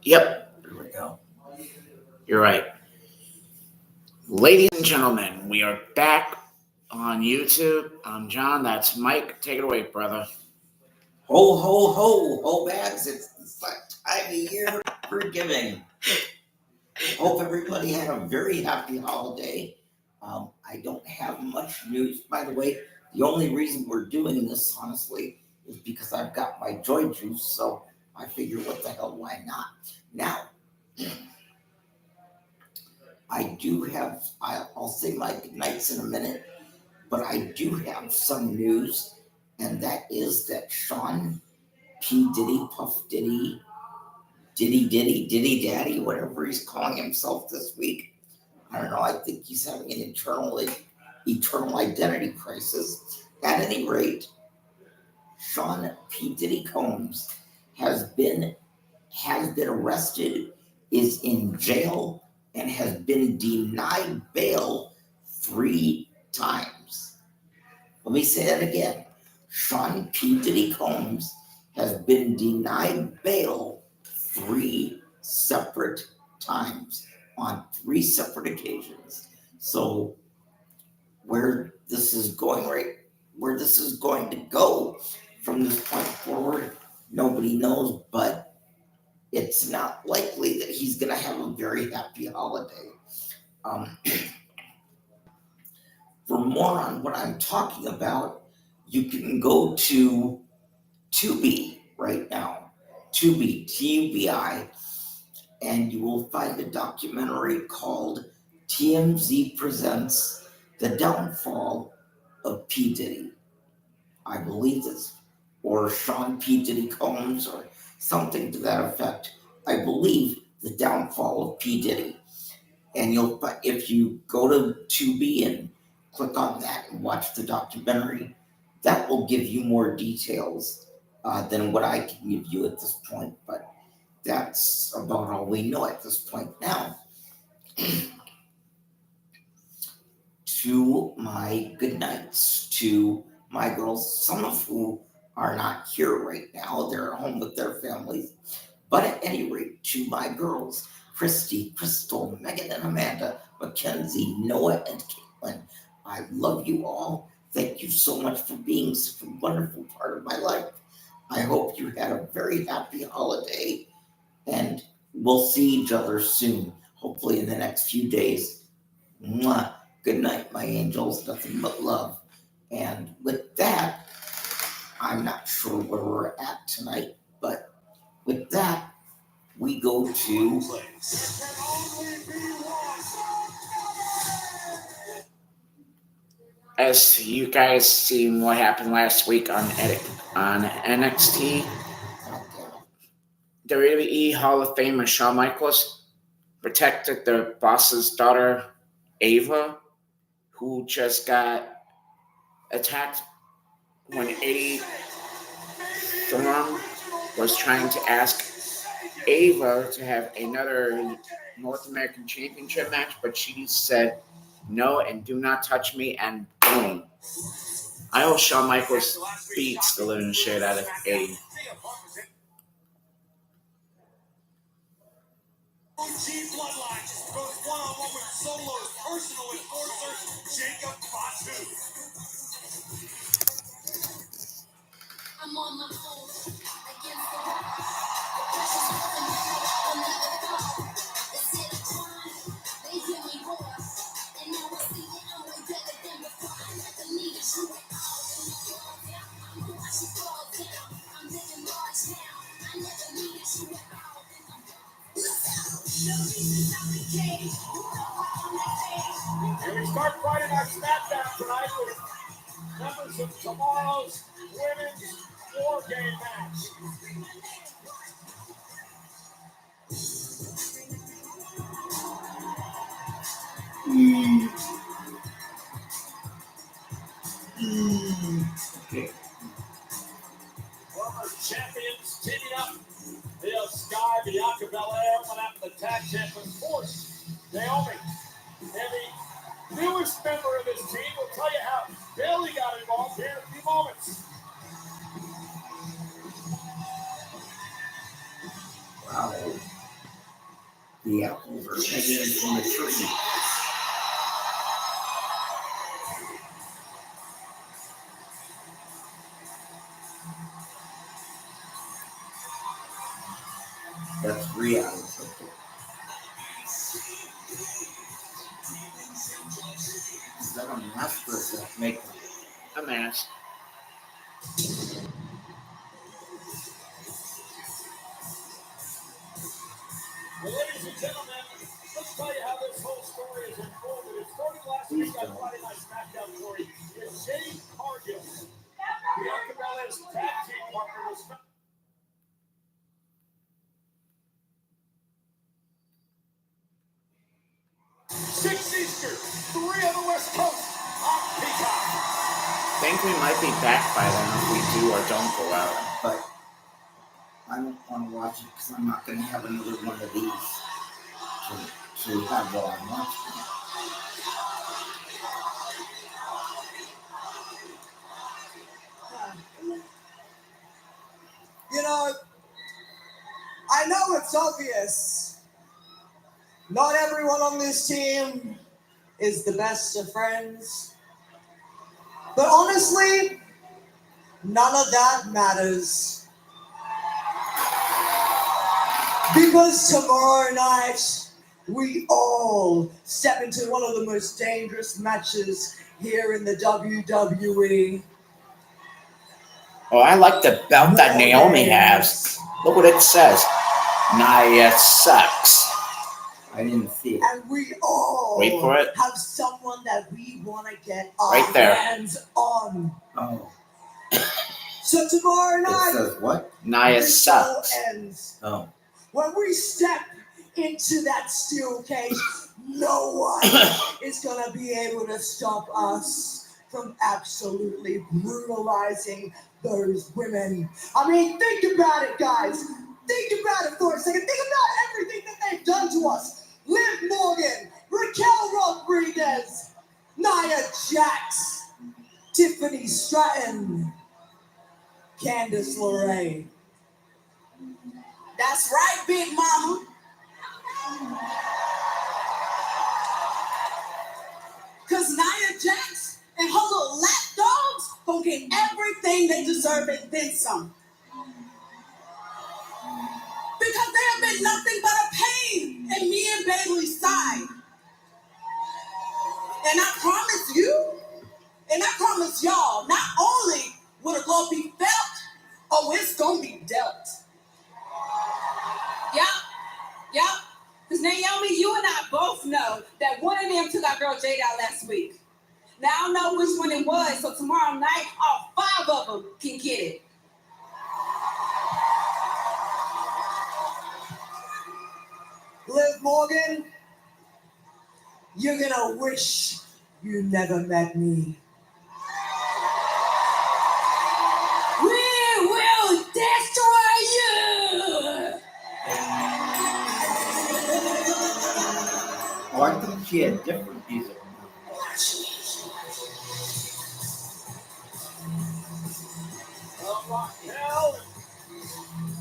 Yep, There we go. you're right. Ladies and gentlemen, we are back on YouTube. I'm John. That's Mike. Take it away, brother. Ho, ho, ho, ho, bags. It's the time of year for giving. Hope everybody had a very happy holiday. I don't have much news, by the way. The only reason we're doing this, honestly, is because I've got my joy juice, so I figure, what the hell, why not? Now, I do have, I'll say my goodnights in a minute, but I do have some news, and that is that Sean P. Diddy, Puff Diddy, Diddy Daddy, whatever he's calling himself this week. I don't know, I think he's having an eternal identity crisis. At any rate, Sean P. Diddy Combs has been arrested, is in jail, and has been denied bail 3 times. Let me say that again. Sean P. Diddy Combs has been denied bail 3 separate times on 3 separate occasions. So where this is going to go from this point forward, nobody knows, but it's not likely that he's going to have a very happy holiday. For more on what I'm talking about, you can go to Tubi right now, Tubi, Tubi, and you will find a documentary called TMZ Presents The Downfall of P. Diddy. I believe this, or Sean P. Diddy Combs, or something to that effect. I believe The Downfall of P. Diddy. And if you go to Tubi and click on that and watch the documentary, that will give you more details than what I can give you at this point. But that's about all we know at this point now. To my good nights, to my girls, some of who are not here right now. They're at home with their families. But at any rate, to my girls, Christy, Crystal, Megan and Amanda, Mackenzie, Noah, and Caitlin, I love you all. Thank you so much for being such a wonderful part of my life. I hope you had a very happy holiday, and we'll see each other soon, hopefully in the next few days. Mwah. Good night, my angels. Nothing but love. And with that, I'm not sure where we're at tonight, but with that, we go to As you guys seen what happened last week on NXT, WWE Hall of Famer Shawn Michaels protected the boss's daughter, Ava, who just got attacked when Eddie Thorne was trying to ask Ava to have another North American Championship match, but she said no and do not touch me, and boom. I hope Shawn Michaels beats the living shit out of Eddie. I'm on my own against the wall. They said I'm trying, they hear me roar, and now I see that I'm way better than before. I never needed you at all. When you fall down, I'm gonna watch you fall down. I'm living large now. I never needed you at all. No reason how we came. You know how I'm that page. And we start Friday Night Smackdown tonight with members of tomorrow's women's wargame match. Okay. Former champions teaming up. Via Sky, Bianca Belair went after the tag champions, Force, Naomi. And the newest member of this team will tell you how Bailey got involved here in a few moments. Wow. The apples are hanging from the tree. That's 3 hours of it. Is that a mask or is that makeup? A mask. Well, ladies and gentlemen, let's tell you how this whole story is unfolded. It started last week on Friday Night SmackDown, Corey. Jade Cargill, Bianca Belair's tag team partner, was found. 6 Eastern, 3 on the West Coast, on Peacock. I think we might be back by then if we do or don't go out. But I don't want to watch it because I'm not going to have another one of these to have while I'm watching it. You know, I know it's obvious. Not everyone on this team is the best of friends. But honestly, none of that matters. Because tomorrow night, we all step into one of the most dangerous matches here in the WWE. Oh, I like the belt that Naomi has. Look what it says. Nia sucks. I didn't see it. And we all Wait for it. have someone that we want to get our Right there. hands on. Oh, So tomorrow it night, says what? Nia the show sucks. ends. Oh, When we step into that steel cage, no one is going to be able to stop us from absolutely brutalizing those women. I mean, think about it, guys. Think about it for a second. Think about everything that they've done to us. Liv Morgan, Raquel Rodriguez, Nia Jax, Tiffany Stratton, Candice LeRae. That's right, Big Mama. Because Nia Jax and her little lapdogs gonna get everything they deserve and then some. Because they have been nothing but a pain in me and Bailey's side. And I promise you, and I promise y'all, not only will it gonna be felt, oh, it's gonna be dealt. Yup. Because Naomi, you and I both know that one of them took our girl Jade out last week. Now I don't know which one it was, so tomorrow night, all 5 of them can get it. Liv Morgan, you're gonna wish you never met me. We will destroy you! oh, I think she had different music. Raquel,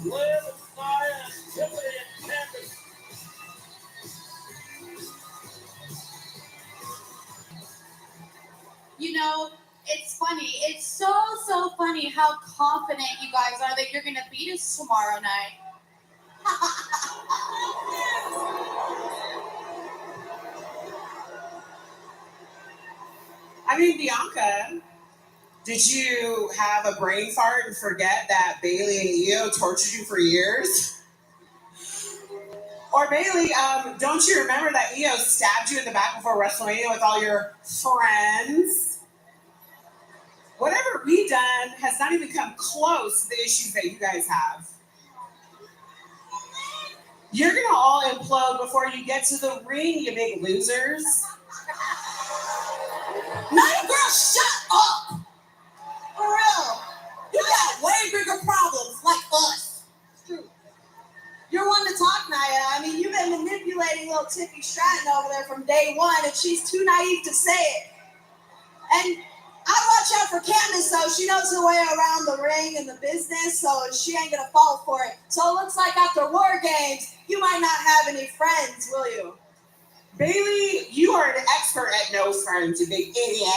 Liv, Nia, Tiffany, and Candice. You know, it's funny. It's so funny how confident you guys are that you're going to beat us tomorrow night. I mean, Bianca, did you have a brain fart and forget that Bailey and Io tortured you for years? Or Bailey, don't you remember that Io stabbed you in the back before WrestleMania with all your friends? Whatever we done has not even come close to the issues that you guys have. You're gonna all implode before you get to the ring, you big losers. Nia, girl, shut up! For real. You got way bigger problems like us. It's true. You're one to talk, Nia. I mean, you've been manipulating little Tiffany Stratton over there from day one, and she's too naive to say it. And I'd watch out for Candace, though. She knows her way around the ring and the business, so she ain't gonna fall for it. So it looks like after War Games, you might not have any friends, will you? Bailey, you are an expert at no friends, you big idiot.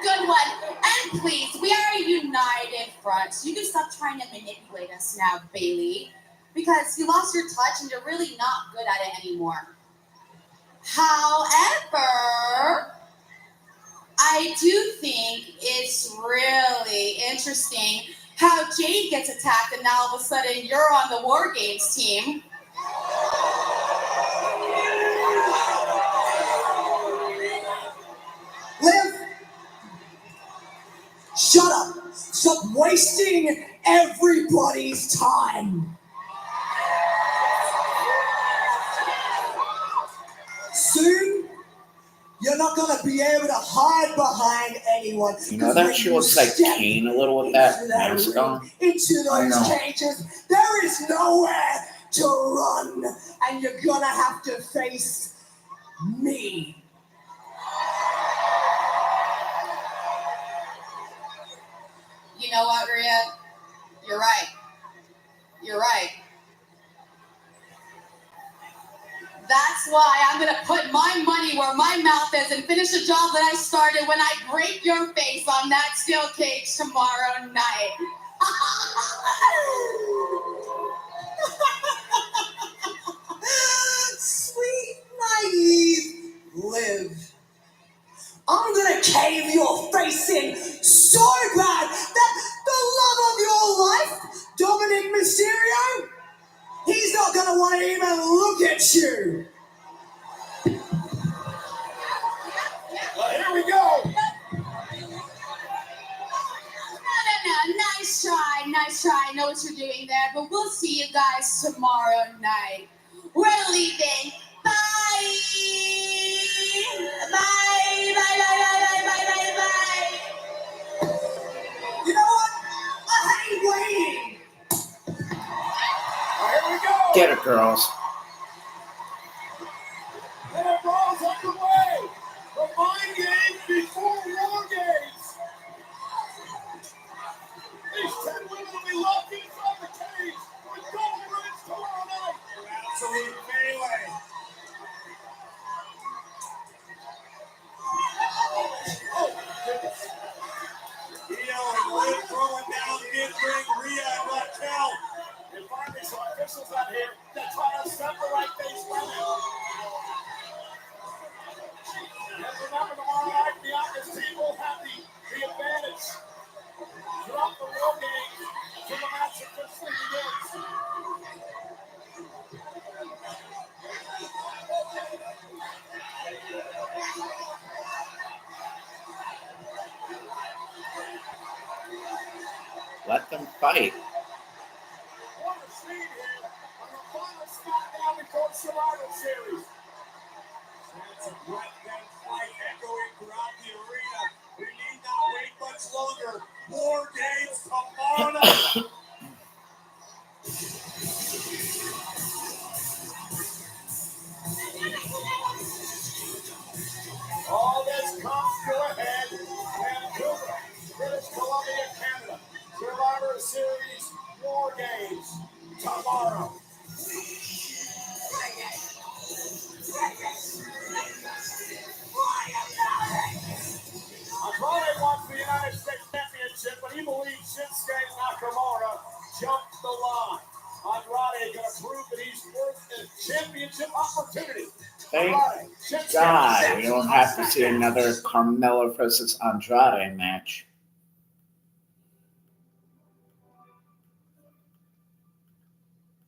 Good one. And please, we are a united front. So you can stop trying to manipulate us now, Bailey. Because you lost your touch and you're really not good at it anymore. However, I do think it's really interesting how Jade gets attacked and now all of a sudden you're on the War Games team. Liv, shut up. Stop wasting everybody's time. Soon, you're not going to be able to hide behind anyone. You know that she looks like Kane a little with that mask on? Into those cages, there is nowhere to run, and you're going to have to face me. You know what, Rhea? You're right. You're right. That's why I'm going to put my money where my mouth is and finish the job that I started when I break your face on that steel cage tomorrow night. Sweet, naive Liv. I'm gonna cave your face in so bad that the love of your life, Dominic Mysterio, he's not gonna want to even look at you. Here we go. No. Nice try. I know what you're doing there, but we'll see you guys tomorrow night. We're leaving. Bye. You know what? I hate waiting. Here we go. Get it, girls. And it rolls underway. The mind games before war games. These 10 women will be locked inside the cage with gold rings tomorrow night. Absolute melee. Oh, goodness. Io and Liv throwing down mid-ring. Rhea and Raquel. And finally, some officials out here that try to separate these women. And remember, tomorrow night, Bianca's team will have the advantage. Throughout the war game, till the match officially begins. Let them fight. What a scene here on the final SmackDown before Survivor Series. Chants of let them fight echoing throughout the arena. We need not wait much longer. War games tomorrow night. All this comes to a head. Vancouver, British Columbia, Canada. Survivor Series War Games tomorrow. Andrade wants the United States Championship, but he believes Shinsuke Nakamura jumped the line. Andrade going to prove that he's worth a championship opportunity. Thank God we don't have to see another Carmella versus Andrade match.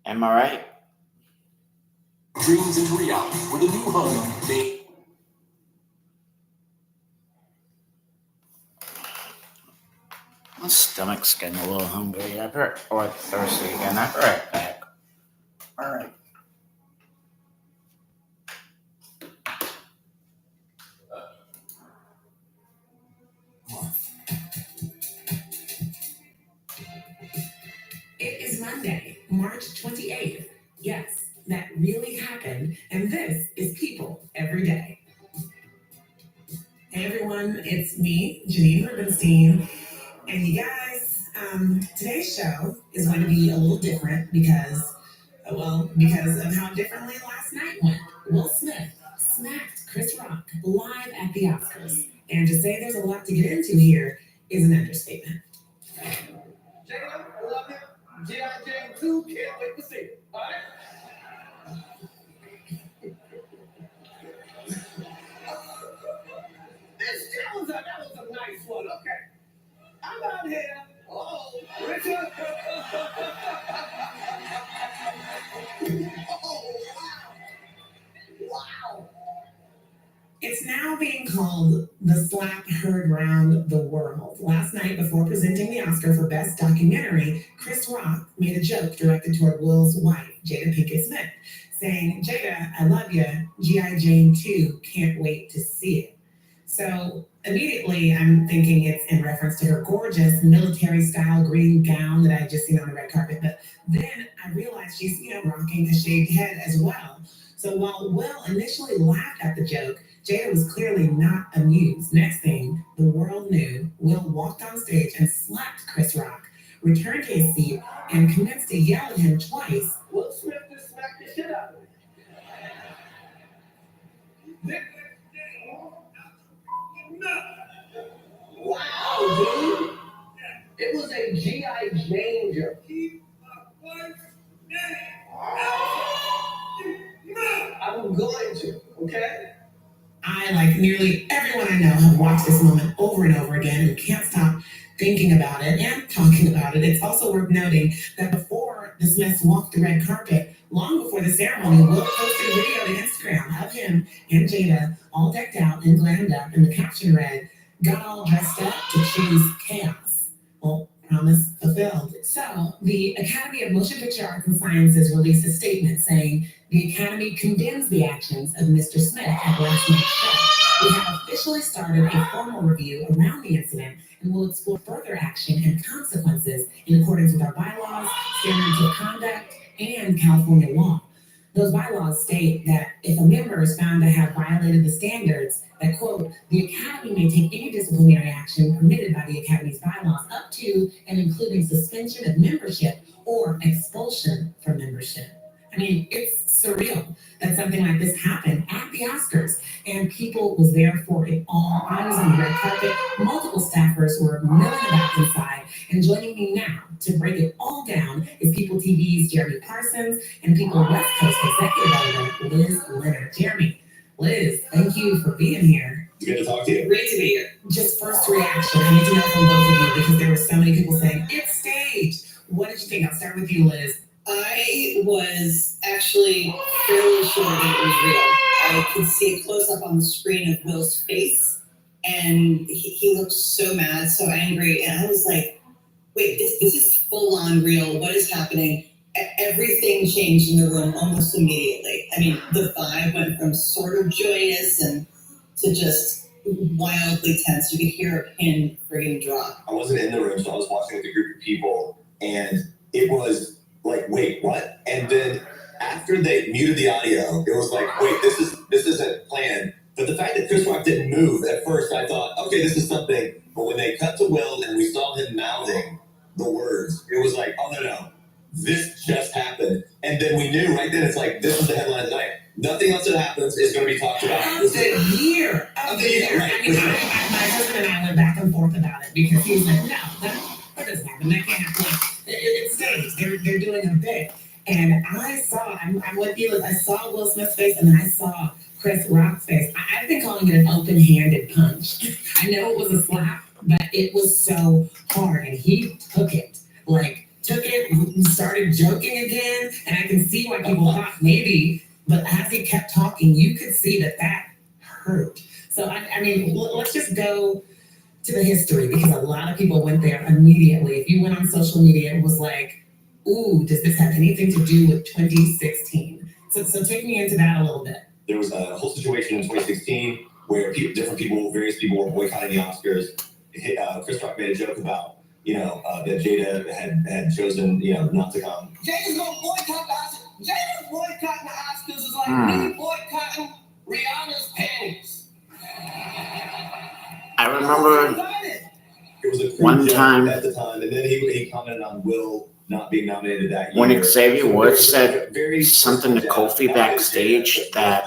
Am I right? Dreams into reality with a new home made. My stomach's getting a little hungry. Or thirsty again. I'll be right back. All right. It is Monday, March 28th. Yes, that really happened, and this is People Every Day. Hey everyone, it's me, Janine Rubenstein, and you guys, today's show is going to be a little different because of how differently last night went. Will Smith smacked Chris Rock live at the Oscars, and to say there's a lot to get into here is an understatement. Jada, I love you. G.I. Jane 2, can't wait to see it. All right? That was a nice one. Okay. I'm out here. Oh, Richard. Oh, wow. It's now being called the slap heard round the world. Last night, before presenting the Oscar for Best Documentary, Chris Rock made a joke directed toward Will's wife, Jada Pinkett Smith, saying, "Jada, I love you. G.I. Jane 2, can't wait to see it." So immediately I'm thinking it's in reference to her gorgeous military-style green gown that I had just seen on the red carpet. But then I realized she's, rocking a shaved head as well. So while Will initially laughed at the joke, Jada was clearly not amused. Next thing the world knew, Will walked on stage and slapped Chris Rock, returned to his seat, and commenced to yell at him twice. Will Smith just smacked the shit out of me. Wow, dude. It was a G.I. Jane joke. I'm going to, okay? I, like nearly everyone I know, have watched this moment over and over again and can't stop thinking about it and talking about it. It's also worth noting that before the Smiths walked the red carpet, long before the ceremony, Will posted a video to Instagram of him and Jada all decked out and glammed up, and the caption read, "Got all dressed up to choose chaos." Well, promise fulfilled. So, the Academy of Motion Picture Arts and Sciences released a statement saying the Academy condemns the actions of Mr. Smith at last night's show. We have officially started a formal review around the incident and will explore further action and consequences in accordance with our bylaws, standards of conduct, and California law. Those bylaws state that if a member is found to have violated the standards, that, quote, the Academy may take any disciplinary action permitted by the Academy's bylaws up to and including suspension of membership or expulsion from membership. I mean, it's surreal that something like this happened at the Oscars, and people was there for it all. I was on the red carpet. Multiple staffers were milling about inside, and joining me now to break it all down is People TV's Jeremy Parsons and People West Coast Executive Editor Liz Leonard. Jeremy, Liz, thank you for being here. It's good to talk to you. Great to be here. Just first reaction, I need to know from both of you because there were so many people saying, it's staged. What did you think? I'll start with you, Liz. I was actually fairly sure that it was real. I could see a close-up on the screen of Will's face, and he looked so mad, so angry, and I was like, wait, this is full-on real. What is happening? Everything changed in the room almost immediately. I mean, the vibe went from sort of joyous and to just wildly tense. You could hear a pin friggin' drop. I wasn't in the room, so I was watching with a group of people, and it was like, wait, what? And then after they muted the audio, it was like, wait, this isn't planned. But the fact that Chris Rock didn't move at first, I thought, okay, this is something. But when they cut to Will and we saw him mouthing the words, it was like, oh no, this just happened. And then we knew right then, it's like, this is the headline tonight. Nothing else that happens is going to be talked about. Of the year. Of the year. Right. I mean, my husband and I went back and forth about it because he was like, no, that doesn't happen. That can't happen. It's staged. They're doing a bit. And I saw, I'm with you, Liz. I saw Will Smith's face and then I saw Chris Rock's face. I've been calling it an open-handed punch. I know it was a slap, but it was so hard. And he took it. Took it and started joking again. And I can see why people thought maybe, but as he kept talking, you could see that hurt. So, I mean, let's just go to the history because a lot of people went there immediately. If you went on social media, it was like, ooh, does this have anything to do with 2016? So take me into that a little bit. There was a whole situation in 2016 where various people were boycotting the Oscars. Chris Rock made a joke about, that Jada had chosen, not to come. Jada's gonna boycott the Oscars. Jada's boycotting the Oscars is like me boycotting Rihanna's panties. remember It was a one time at the time, and then he commented on Will not being nominated that year. when Xavier Woods said very something to Kofi backstage that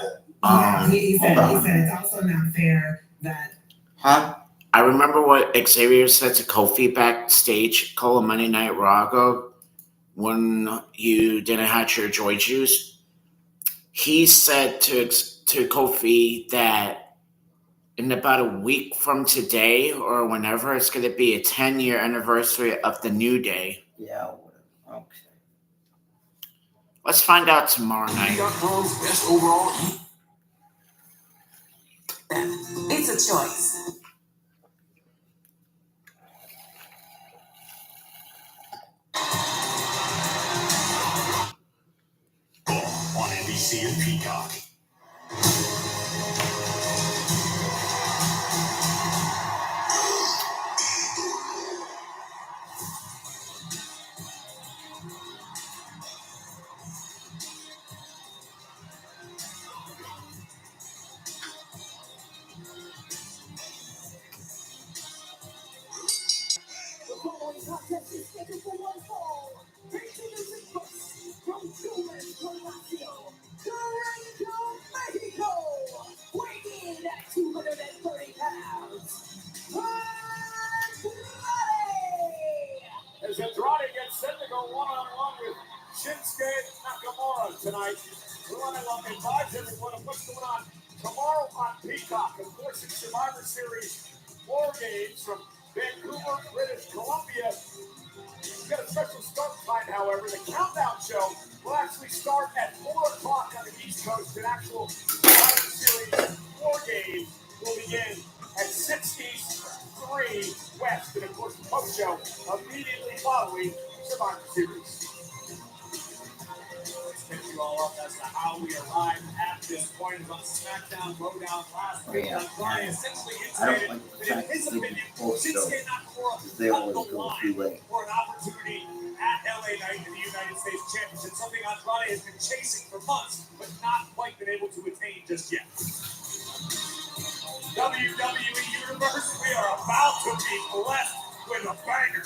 he said it's also not fair that. Huh? I remember what Xavier said to Kofi backstage, Cole Monday Night Raw, when you didn't have your joy juice. He said to Kofi that in about a week from today or whenever, it's going to be a 10-year anniversary of the New Day. Yeah, okay. Let's find out tomorrow night. Best overall. It's a choice. On NBC and Peacock. The following contest is scheduled for one fall. Introducing first from Tulas, Palacio, Durango, Mexico, weighing in at 230 pounds. As Andrade gets set to go one-on-one with Shinsuke Nakamura tonight. We want to advise everyone of what's going on tomorrow on Peacock. Of course, it's Survivor Series wargames from Vancouver, British Columbia. We've got a special start time, however. The countdown show will actually start at 4 o'clock on the East Coast. An actual Survivor Series wargames will begin at 63 West. And of course, the post show immediately following Survivor Series. Let's catch you all up as to how we arrived at this point. Is on SmackDown Lowdown last week. Andrade essentially I don't intimated like the that in fact his that they opinion, both show Shinsuke Nakamura they cut always the go line too late. for an opportunity at LA Knight in the United States Championship, something Andrade has been chasing for months, but not quite been able to attain just yet. WWE Universe, we are about to be blessed with a banger.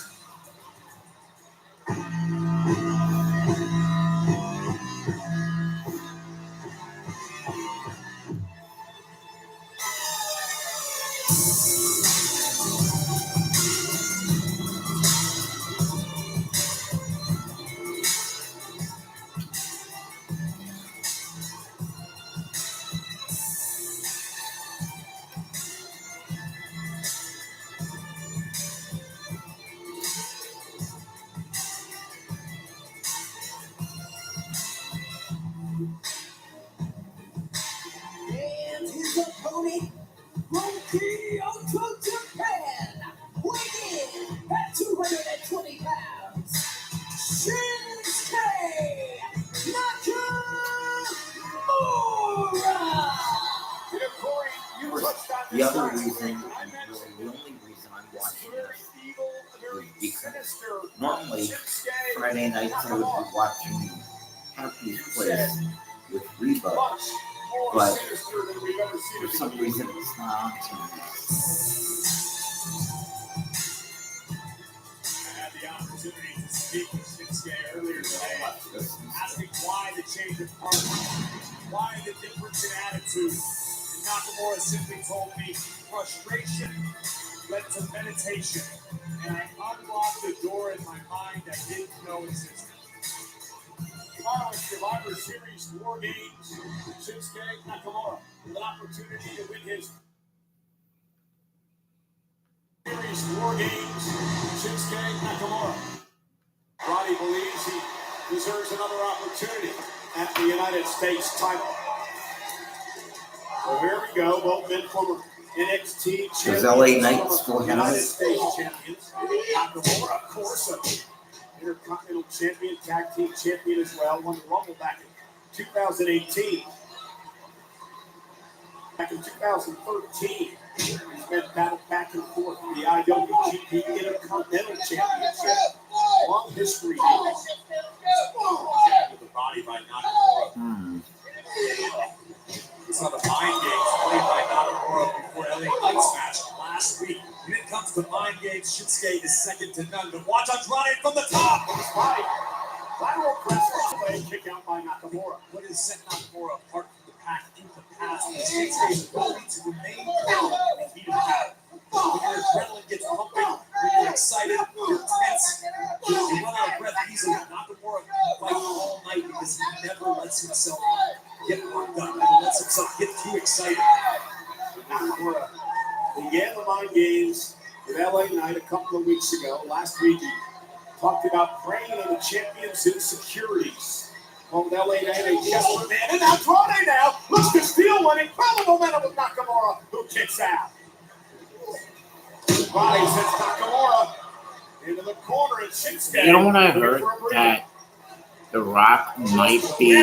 And his opponent from Kyoto, Japan, weighing in at 220 pounds, Shinsuke Nakamura. You know, Corey, you touched on The this other last reason, week. and I really mentioned the only reason I'm this watching very this evil, very is because sinister normally Shinsuke Friday nights I would Nakamura. be watching Happy's You Place said with Reba. much more But sinister than we've ever seen For it some before. reason, it's not on tonight. I had the opportunity to speak with Shinsuke earlier today, asking why the change of heart, why the difference in attitude. Nakamura simply told me frustration led to meditation, and I unlocked the door in my mind I didn't know existed. Tomorrow in Survivor Series War Games, Shinsuke Nakamura with an opportunity to win his Series War Games, Shinsuke Nakamura. Roddy believes he deserves another opportunity at the United States title. Well, here we go. Both men former NXT champions. Does LA Knight still have United it? States champions. Nakamura, of course, a Intercontinental champion, tag team champion as well. Won the Rumble back in 2018. Back in 2013, he's been battled back and forth for the IWGP Intercontinental Championship. Long history here. With the body by Nakamura. We saw the mind games played by Nakamura before LA Knight's match last week. Shinsuke is second to none. But watch Andrade from the top. That's right. Lateral press away, kick out by Nakamura. What has set Nakamura apart from the pack in the past is Shinsuke's ability to remain calm in the heat of battle. When your adrenaline gets pumping, when you're excited, you're tense, you run out of breath easily. Nakamura fights all night because he never lets himself get worked up, never lets himself get too excited. Nakamura began the mind games with LA Knight a couple of weeks ago. Last week, he talked about preying on the champion's insecurities. Well, with LA Knight, a gesture man, and Andrade now looks to steal one. Incredible momentum with Nakamura, who kicks out. Andrade sends Nakamura into the corner, and Shinsuke. You know what I heard? That The Rock might be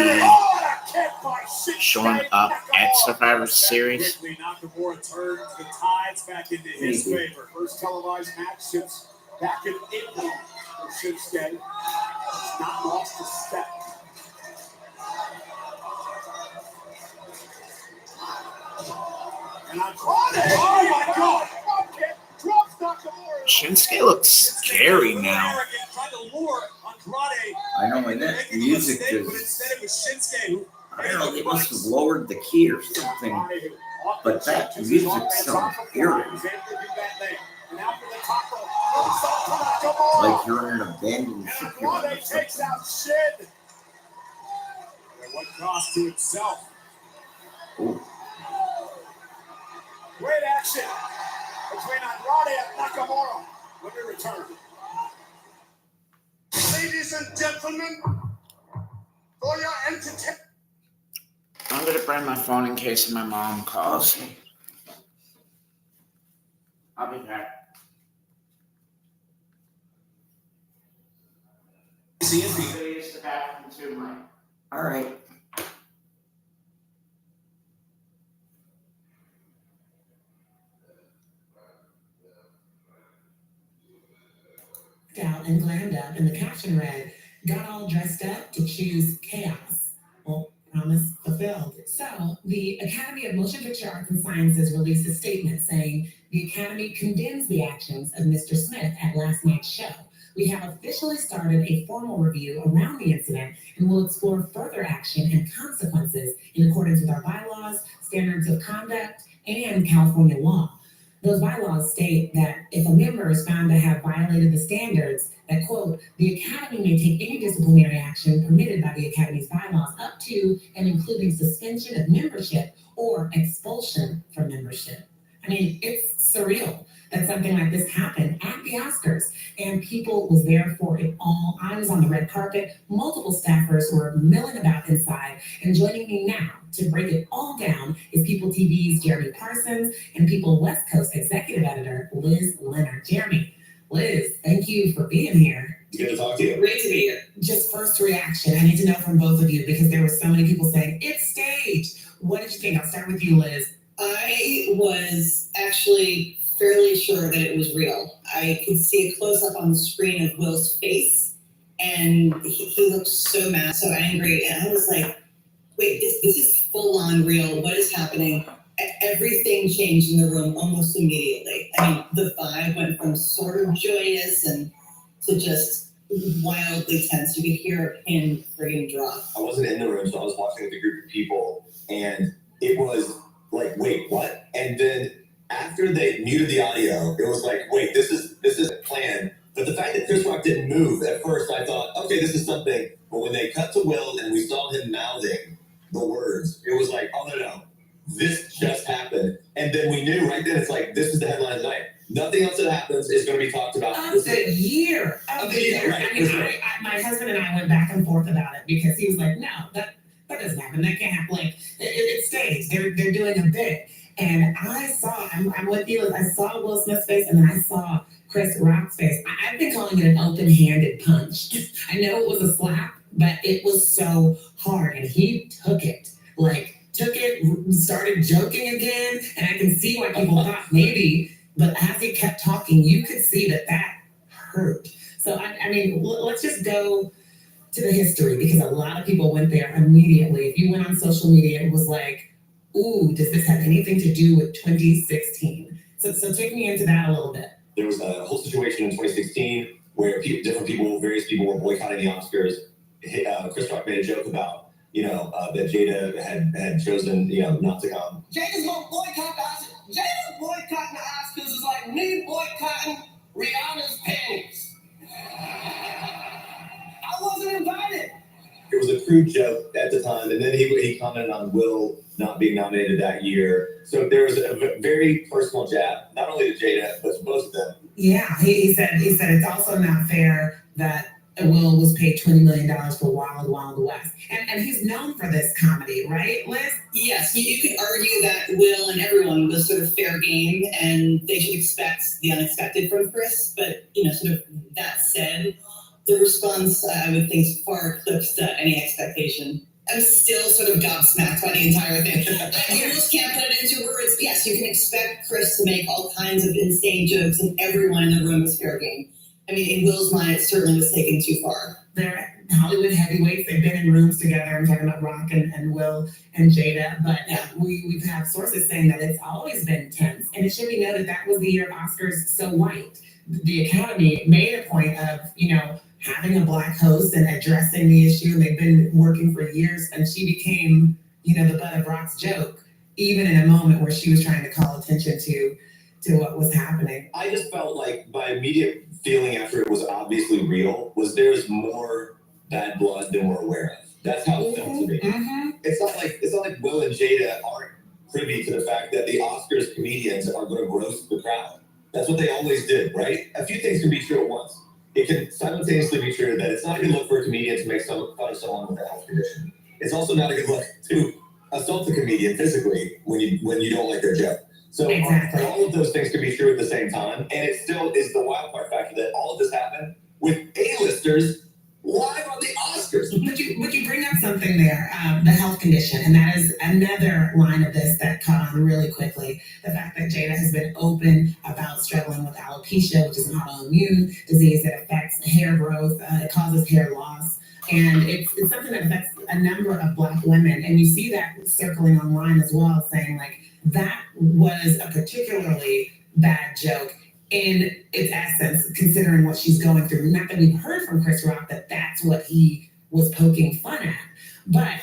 showing up at Survivor Series. Nakamura turns the tides back into his favor. First televised match since back in April for Shinsuke. Not lost a step. And Andrade, oh my God! Drops Nakamura. Shinsuke looks scary now. I know, and that music is. I don't know, they must have lowered the key or something. But that music sounds eerie. Like you're in an abandoned shipyard or something. What cost to himself? Ooh. Great action between Andrade and Nakamura when we return. Ladies and gentlemen, for your entertainment. I'm gonna bring my phone in case my mom calls. I'll be back. All right. Out and glammed up, and the caption read, "Got all dressed up to choose chaos." Well, promise fulfilled. So, the Academy of Motion Picture Arts and Sciences released a statement saying the Academy condemns the actions of Mr. Smith at last night's show. We have officially started a formal review around the incident and will explore further action and consequences in accordance with our bylaws, standards of conduct, and California law. Those bylaws state that if a member is found to have violated the standards, that, quote, the Academy may take any disciplinary action permitted by the Academy's bylaws up to and including suspension of membership or expulsion from membership. I mean, it's surreal that something like this happened at the Oscars, and people was there for it all. I was on the red carpet. Multiple staffers were milling about inside, and joining me now to break it all down is People TV's Jeremy Parsons and People West Coast executive editor Liz Leonard. Jeremy, Liz, thank you for being here. Good to talk to you. Great to be here. Just first reaction, I need to know from both of you because there were so many people saying it's staged. What did you think? I'll start with you, Liz. I was actually fairly sure that it was real. I could see a close-up on the screen of Will's face, and he looked so mad, so angry, and I was like, wait, this is full-on real. What is happening? Everything changed in the room almost immediately. I mean, the vibe went from sort of joyous and to just wildly tense. You could hear a pin friggin' drop. I wasn't in the room, so I was watching with a group of people, and it was like, wait, what? And then after they muted the audio, it was like, wait, this is a plan. But the fact that Chris Rock didn't move, at first I thought, okay, this is something. But when they cut to Will and we saw him mouthing the words, it was like, oh, no, this just happened. And then we knew right then, it's like, this is the headline tonight. Nothing else that happens is going to be talked about. Of the year. Right. I mean, my husband and I went back and forth about it because he was like, no, that doesn't happen. That can't happen. Like, it stays. They're doing a bit. And I saw, I'm with you, I saw Will Smith's face and then I saw Chris Rock's face. I've been calling it an open-handed punch. I know it was a slap, but it was so hard. And he took it, started joking again. And I can see why people thought maybe, but as he kept talking, you could see that hurt. So, I mean, let's just go to the history because a lot of people went there immediately. If you went on social media, it was like, ooh, does this have anything to do with 2016? So take me into that a little bit. there was a whole situation in 2016 where various people were boycotting the Oscars. Chris Rock made a joke about, that Jada had chosen, not to come. Jada's gonna boycott the Oscars. Jada boycotting the Oscars is like me boycotting Rihanna's panties. I wasn't invited. It was a crude joke at the time, and then he commented on Will not being nominated that year. So there was a very personal jab, not only to Jada, but to both of them. Yeah, he said it's also not fair that Will was paid $20 million for Wild Wild West. And he's known for this comedy, right, Liz? Yes, you could argue that Will and everyone was sort of fair game and they should expect the unexpected from Chris. But, sort of that said, the response, I would think, far eclipsed any expectation. I'm still sort of gobsmacked by the entire thing. I just can't put it into words. Yes, you can expect Chris to make all kinds of insane jokes and everyone in the room was fair game. I mean, in Will's mind, it certainly was taken too far. They're Hollywood heavyweights. They've been in rooms together. I'm talking about Rock and Will and Jada. But we've had sources saying that it's always been tense. And it should be noted that was the year of Oscars So White. The Academy made a point of, having a Black host and addressing the issue. And they've been working for years. And she became, the butt of Rock's joke, even in a moment where she was trying to call attention to what was happening. I just felt like my immediate feeling after it was obviously real was there's more bad blood than we're aware of. That's how it felt to me. Mm-hmm. It's not like Will and Jada aren't privy to the fact that the Oscars comedians are going to roast the crowd. That's what they always did, right? A few things can be true at once. It can simultaneously be true that it's not a good look for a comedian to make fun of someone with a health condition. It's also not a good look to assault a comedian physically when you don't like their joke. So exactly. All of those things can be true at the same time, and it still is the wild card factor that all of this happened with A-listers live on the Oscars. But you bring up something there, the health condition, and that is another line of this that caught on really quickly. The fact that Jada has been open about struggling with alopecia, which is an autoimmune disease that affects hair growth, it causes hair loss. And it's something that affects a number of Black women. And you see that circling online as well, saying like, that was a particularly bad joke in its essence, considering what she's going through. Not that we've heard from Chris Rock that that's what he was poking fun at, but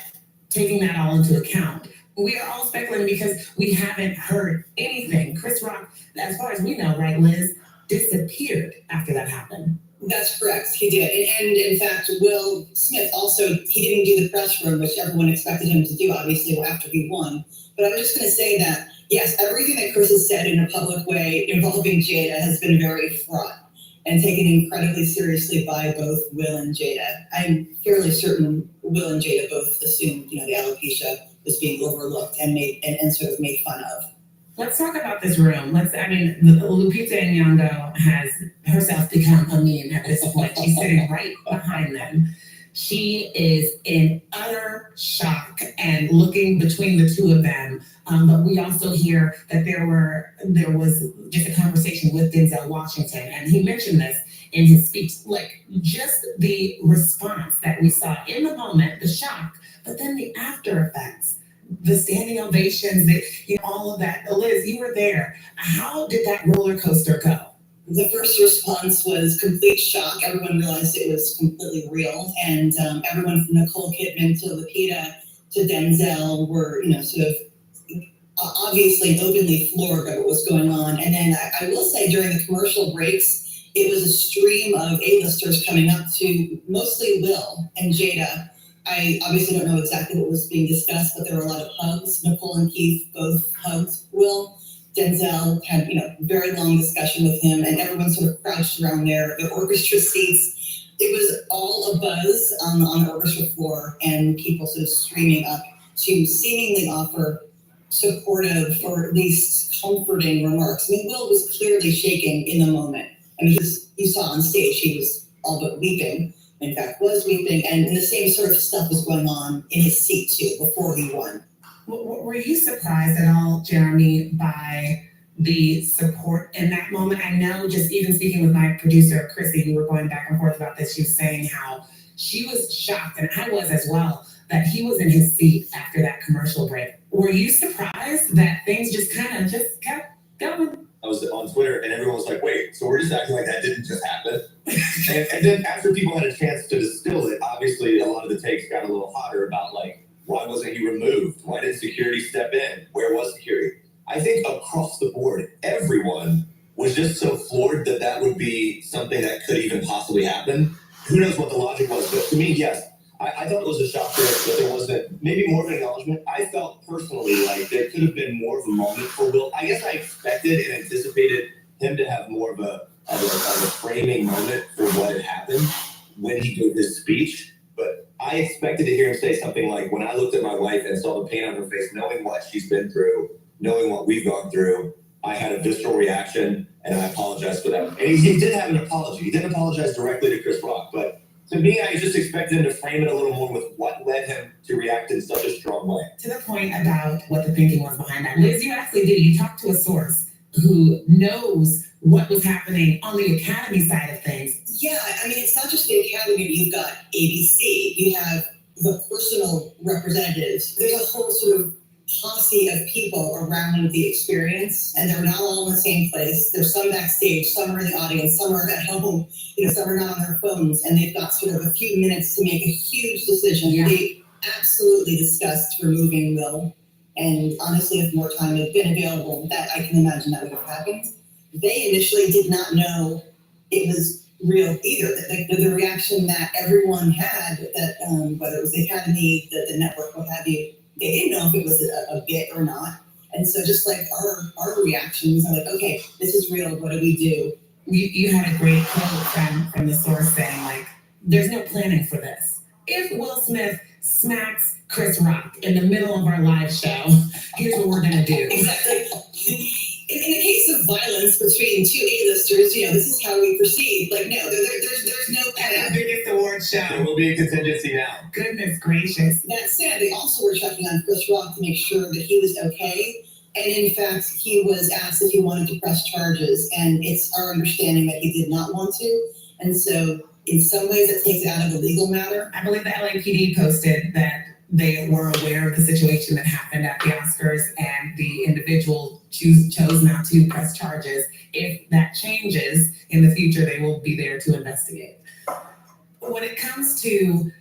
taking that all into account, we are all speculating because we haven't heard anything. Chris Rock, as far as we know, right, Liz, disappeared after that happened. That's correct, he did. And in fact, Will Smith also, he didn't do the press room, which everyone expected him to do, obviously, after he won. But I'm just going to say that, yes, everything that Chris has said in a public way involving Jada has been very fraught and taken incredibly seriously by both Will and Jada. I'm fairly certain Will and Jada both assumed, the alopecia was being overlooked and sort of made fun of. Let's talk about this room. Lupita Nyong'o has herself become a meme at this point. She's sitting right behind them. She is in utter shock and looking between the two of them. But we also hear that there was just a conversation with Denzel Washington, and he mentioned this in his speech, like just the response that we saw in the moment, the shock, but then the after effects, the standing ovations, all of that. Liz, you were there. How did that roller coaster go? The first response was complete shock. Everyone realized it was completely real. And everyone from Nicole Kidman to Lupita to Denzel were, sort of obviously and openly floored by what was going on. And then I will say during the commercial breaks, it was a stream of A-listers coming up to mostly Will and Jada. I obviously don't know exactly what was being discussed, but there were a lot of hugs. Nicole and Keith both hugged Will. Denzel had, very long discussion with him, and everyone sort of crouched around the orchestra seats. It was all a buzz on the orchestra floor, and people sort of streaming up to seemingly offer supportive or at least comforting remarks. I mean, Will was clearly shaken in the moment. I mean, you saw on stage, he was all but weeping. In fact, was weeping, and the same sort of stuff was going on in his seat too before he won. Were you surprised at all, Jeremy, by the support in that moment? I know, just even speaking with my producer, Chrissy, we were going back and forth about this. She was saying how she was shocked, and I was as well, that he was in his seat after that commercial break. Were you surprised that things just kept going? I was on Twitter, and everyone was like, wait, so we're just acting like that didn't just happen? and then after people had a chance to distill it, obviously a lot of the takes got a little hotter about, like, why wasn't he removed? Why didn't security step in? Where was security? I think across the board, everyone was just so floored that that would be something that could even possibly happen. Who knows what the logic was, but to me, yes, I thought it was a shock that there wasn't maybe more of an acknowledgement. I felt personally like there could have been more of a moment for Will. I guess I expected and anticipated him to have more of a framing moment for what had happened when he gave his speech. But I expected to hear him say something like, when I looked at my wife and saw the pain on her face, knowing what she's been through, knowing what we've gone through, I had a visceral reaction and I apologize for that. And he did have an apology. He didn't apologize directly to Chris Rock, but to me, I just expected him to frame it a little more with what led him to react in such a strong way. To the point about what the thinking was behind that, Liz, you actually did. You talked to a source who knows what was happening on the Academy side of things. Yeah, I mean, it's not just the Academy. You've got ABC. You have the personal representatives. There's a whole sort of posse of people around the experience, and they're not all in the same place. There's some backstage, some are in the audience, some are at home, some are not on their phones, and they've got sort of a few minutes to make a huge decision. Yeah. They absolutely discussed removing Will, and honestly, if more time had been available, that I can imagine that would have happened. They initially did not know it was real either. The reaction that everyone had, that whether it was the Academy, the network, what have you, they didn't know if it was a bit or not. And so just like our reactions are like, okay, this is real, what do we do? You had a great quote from the source saying, like, there's no planning for this. If Will Smith smacks Chris Rock in the middle of our live show, here's what we're gonna do. Exactly. In the case of violence between two A-listers, this is how we proceed. Like, no, there's no At the biggest award show. There will be a contingency now. Goodness gracious. That said, they also were checking on Chris Rock to make sure that he was okay. And in fact, he was asked if he wanted to press charges. And it's our understanding that he did not want to. And so in some ways, it takes it out of the legal matter. I believe the LAPD posted that they were aware of the situation that happened at the Oscars, and the individual chose not to press charges. If that changes in the future, they will be there to investigate. When it comes to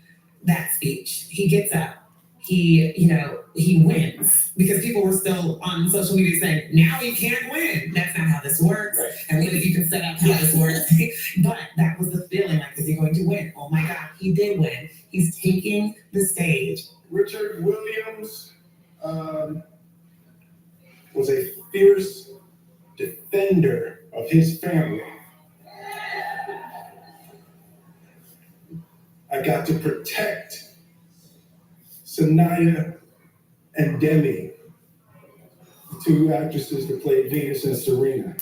that speech, he gets up, he wins, because people were still on social media saying, now you can't win. That's not how this works. Right. And what if you can set up how this works? But that was the feeling, like, is he going to win? Oh my God, he did win. He's taking the stage. Richard Williams was a fierce defender of his family. I got to protect Sanaya and Demi, the two actresses that played Venus and Serena.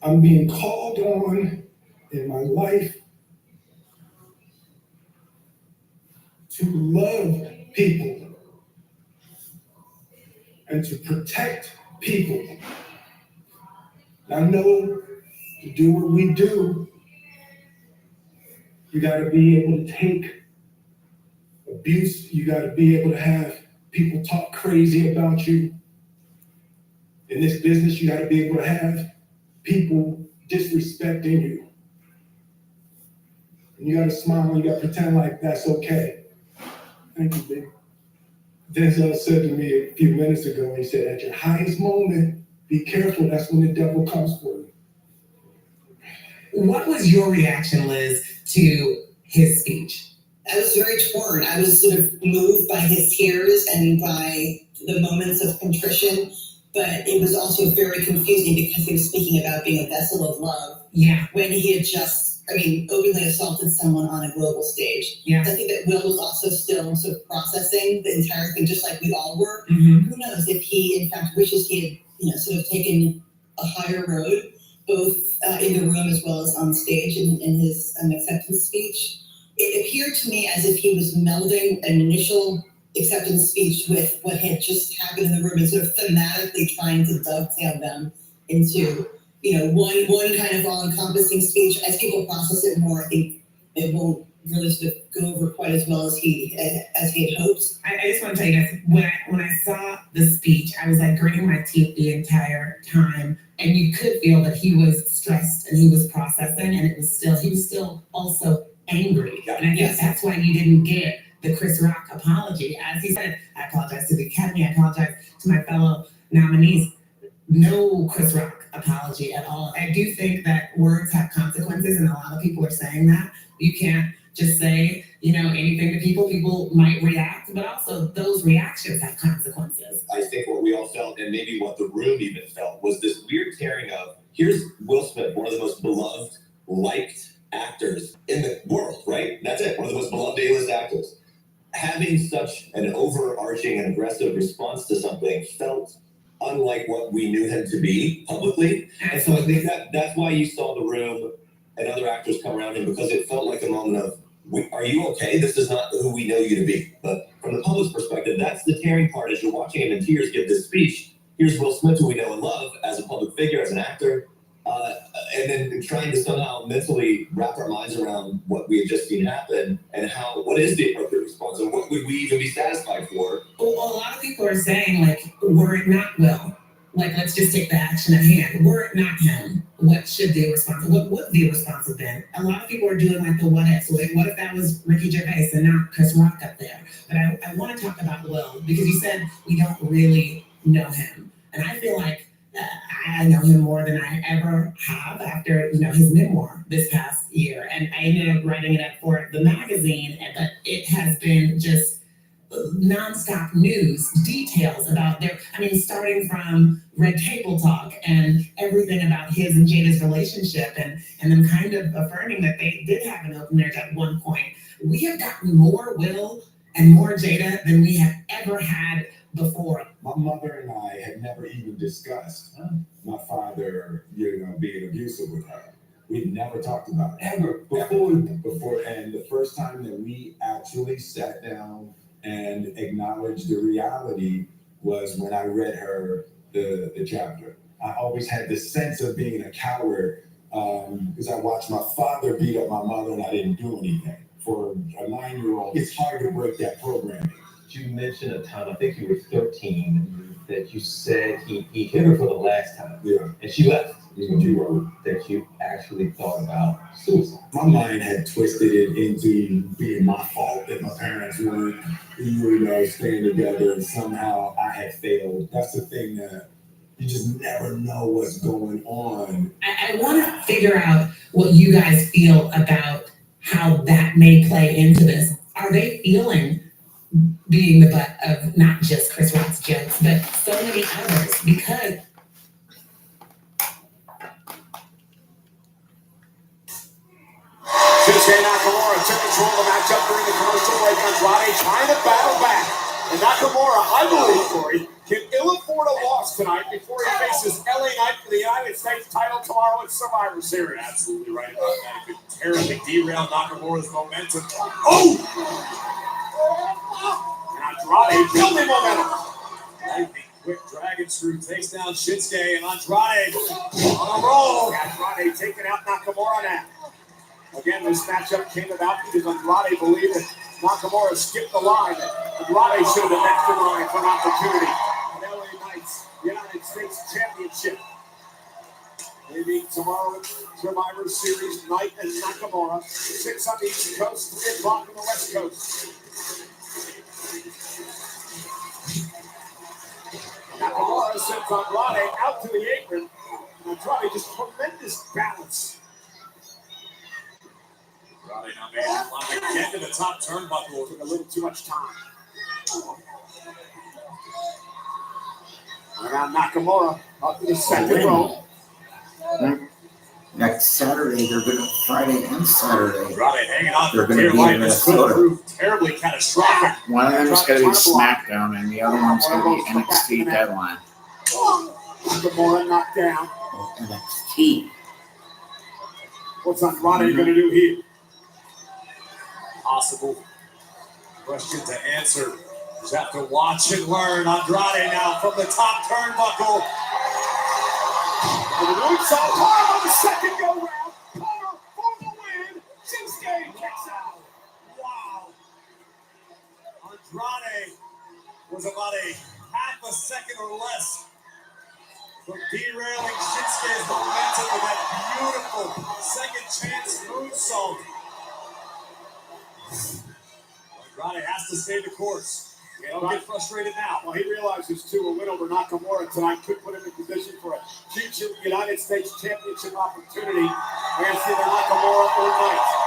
I'm being called on in my life to love people and to protect people. I know to do what we do, you got to be able to take abuse. You got to be able to have people talk crazy about you. In this business, you got to be able to have people disrespecting you. And you got to smile and you got to pretend like that's okay. Thank you, baby. Denzel said to me a few minutes ago, he said, at your highest moment, be careful, that's when the devil comes for you. What was your reaction, Liz, to his speech? I was very torn. I was sort of moved by his tears and by the moments of contrition, but it was also very confusing because he was speaking about being a vessel of love. Yeah. When he had just, openly assaulted someone on a global stage. Yeah. I think that Will was also still sort of processing the entire thing, just like we all were. Mm-hmm. Who knows if he, in fact, wishes he had, sort of taken a higher road, both in the room as well as on stage in his acceptance speech. It appeared to me as if he was melding an initial acceptance speech with what had just happened in the room and sort of thematically trying to dovetail them into, one kind of all-encompassing speech. As people process it more, I think it won't really sort of go over quite as well as he had hoped. I just want to tell you guys, when I saw the speech, I was like gritting my teeth the entire time, and you could feel that he was stressed and he was processing, and he was still also angry. And I guess that's why you didn't get the Chris Rock apology. As he said, I apologize to the Academy, I apologize to my fellow nominees. No Chris Rock apology at all. I do think that words have consequences, and a lot of people are saying that. You can't just say, anything to people. People might react, but also those reactions have consequences. I think what we all felt, and maybe what the room even felt, was this weird tearing of, here's Will Smith, one of the most beloved, liked actors in the world, right? That's it, one of the most beloved A-list actors. Having such an overarching and aggressive response to something felt unlike what we knew him to be publicly. And so I think that's why you saw the room and other actors come around him, because it felt like a moment of, are you okay? This is not who we know you to be. But from the public's perspective, that's the tearing part. As you're watching him in tears give this speech, here's Will Smith, who we know and love as a public figure, as an actor, and then trying to somehow mentally wrap our minds around what we had just seen happen and what is the appropriate response and what would we even be satisfied for. Well, a lot of people are saying, were it not Will, let's just take the action at hand. Were it not him, what would the response have been? A lot of people are doing the what if. So what if that was Ricky Gervais and not Chris Rock up there? But I want to talk about Will, because you said we don't really know him. And I feel like I know him more than I ever have after, his memoir this past year. And I ended up writing it up for the magazine, but it has been just nonstop news, details about starting from Red Table Talk and everything about his and Jada's relationship, and them kind of affirming that they did have an open marriage at one point. We have gotten more Will and more Jada than we have ever had before. My mother and I had never even discussed my father, being abusive with her. We never talked about it ever before. And the first time that we actually sat down and acknowledged the reality was when I read her the chapter. I always had this sense of being a coward because I watched my father beat up my mother and I didn't do anything. For a 9-year-old, it's hard to break that programming. You mentioned a time, I think you were 13, that you said he hit her for the last time. Yeah. And she left. Is what you wrote. That you actually thought about suicide. My mind had twisted it into being my fault that my parents weren't, staying together, and somehow I had failed. That's the thing that you just never know what's going on. I want to figure out what you guys feel about how that may play into this. Are they feeling being the butt of not just Chris Rock's jokes, but so many others? Because Shinsuke Nakamura took control of the matchup during the commercial break. Andrade trying to battle back. And Nakamura, I believe, Corey, can ill afford a loss tonight before he faces LA Knight for the United States title tomorrow at Survivor Series. Absolutely right about that. He could terribly derail Nakamura's momentum. Oh! And Andrade building momentum. Lightning quick dragon screw takes down Shinsuke, and Andrade on a roll. Andrade taking out Nakamura now. Again, this matchup came about because Andrade believed that Nakamura skipped the line. Andrade should have been next in line for an opportunity. And LA Knights, United States Championship. They meet tomorrow at Survivor Series, Knight and Nakamura. 6 on the East Coast, 3 o'clock on the West Coast. Nakamura sends Andrade out to the apron. And Andrade just tremendous balance. Andrade now made it climb again to the top turnbuckle. Took a little too much time. Around Nakamura up to the second row. Next Saturday, Friday and Saturday, Andrade hanging on they're for going to dear be life. in This could Minnesota. prove terribly catastrophic. One of them is going to be SmackDown, and the other one's going to be NXT Deadline. Nakamura knocked down. NXT. What's Andrade going to do here? Possible question to answer. Just have to watch and learn. Andrade now from the top turnbuckle. And the moonsault on the second go round. Cover for the win. Shinsuke kicks out. Andrade was about a half a second or less from derailing Shinsuke's momentum with that beautiful second chance moonsault. Andrade has to stay the course. Don't get frustrated now. Well, he realizes, too, a win over Nakamura tonight could put him in position for a future United States Championship opportunity against either Nakamura or Knight.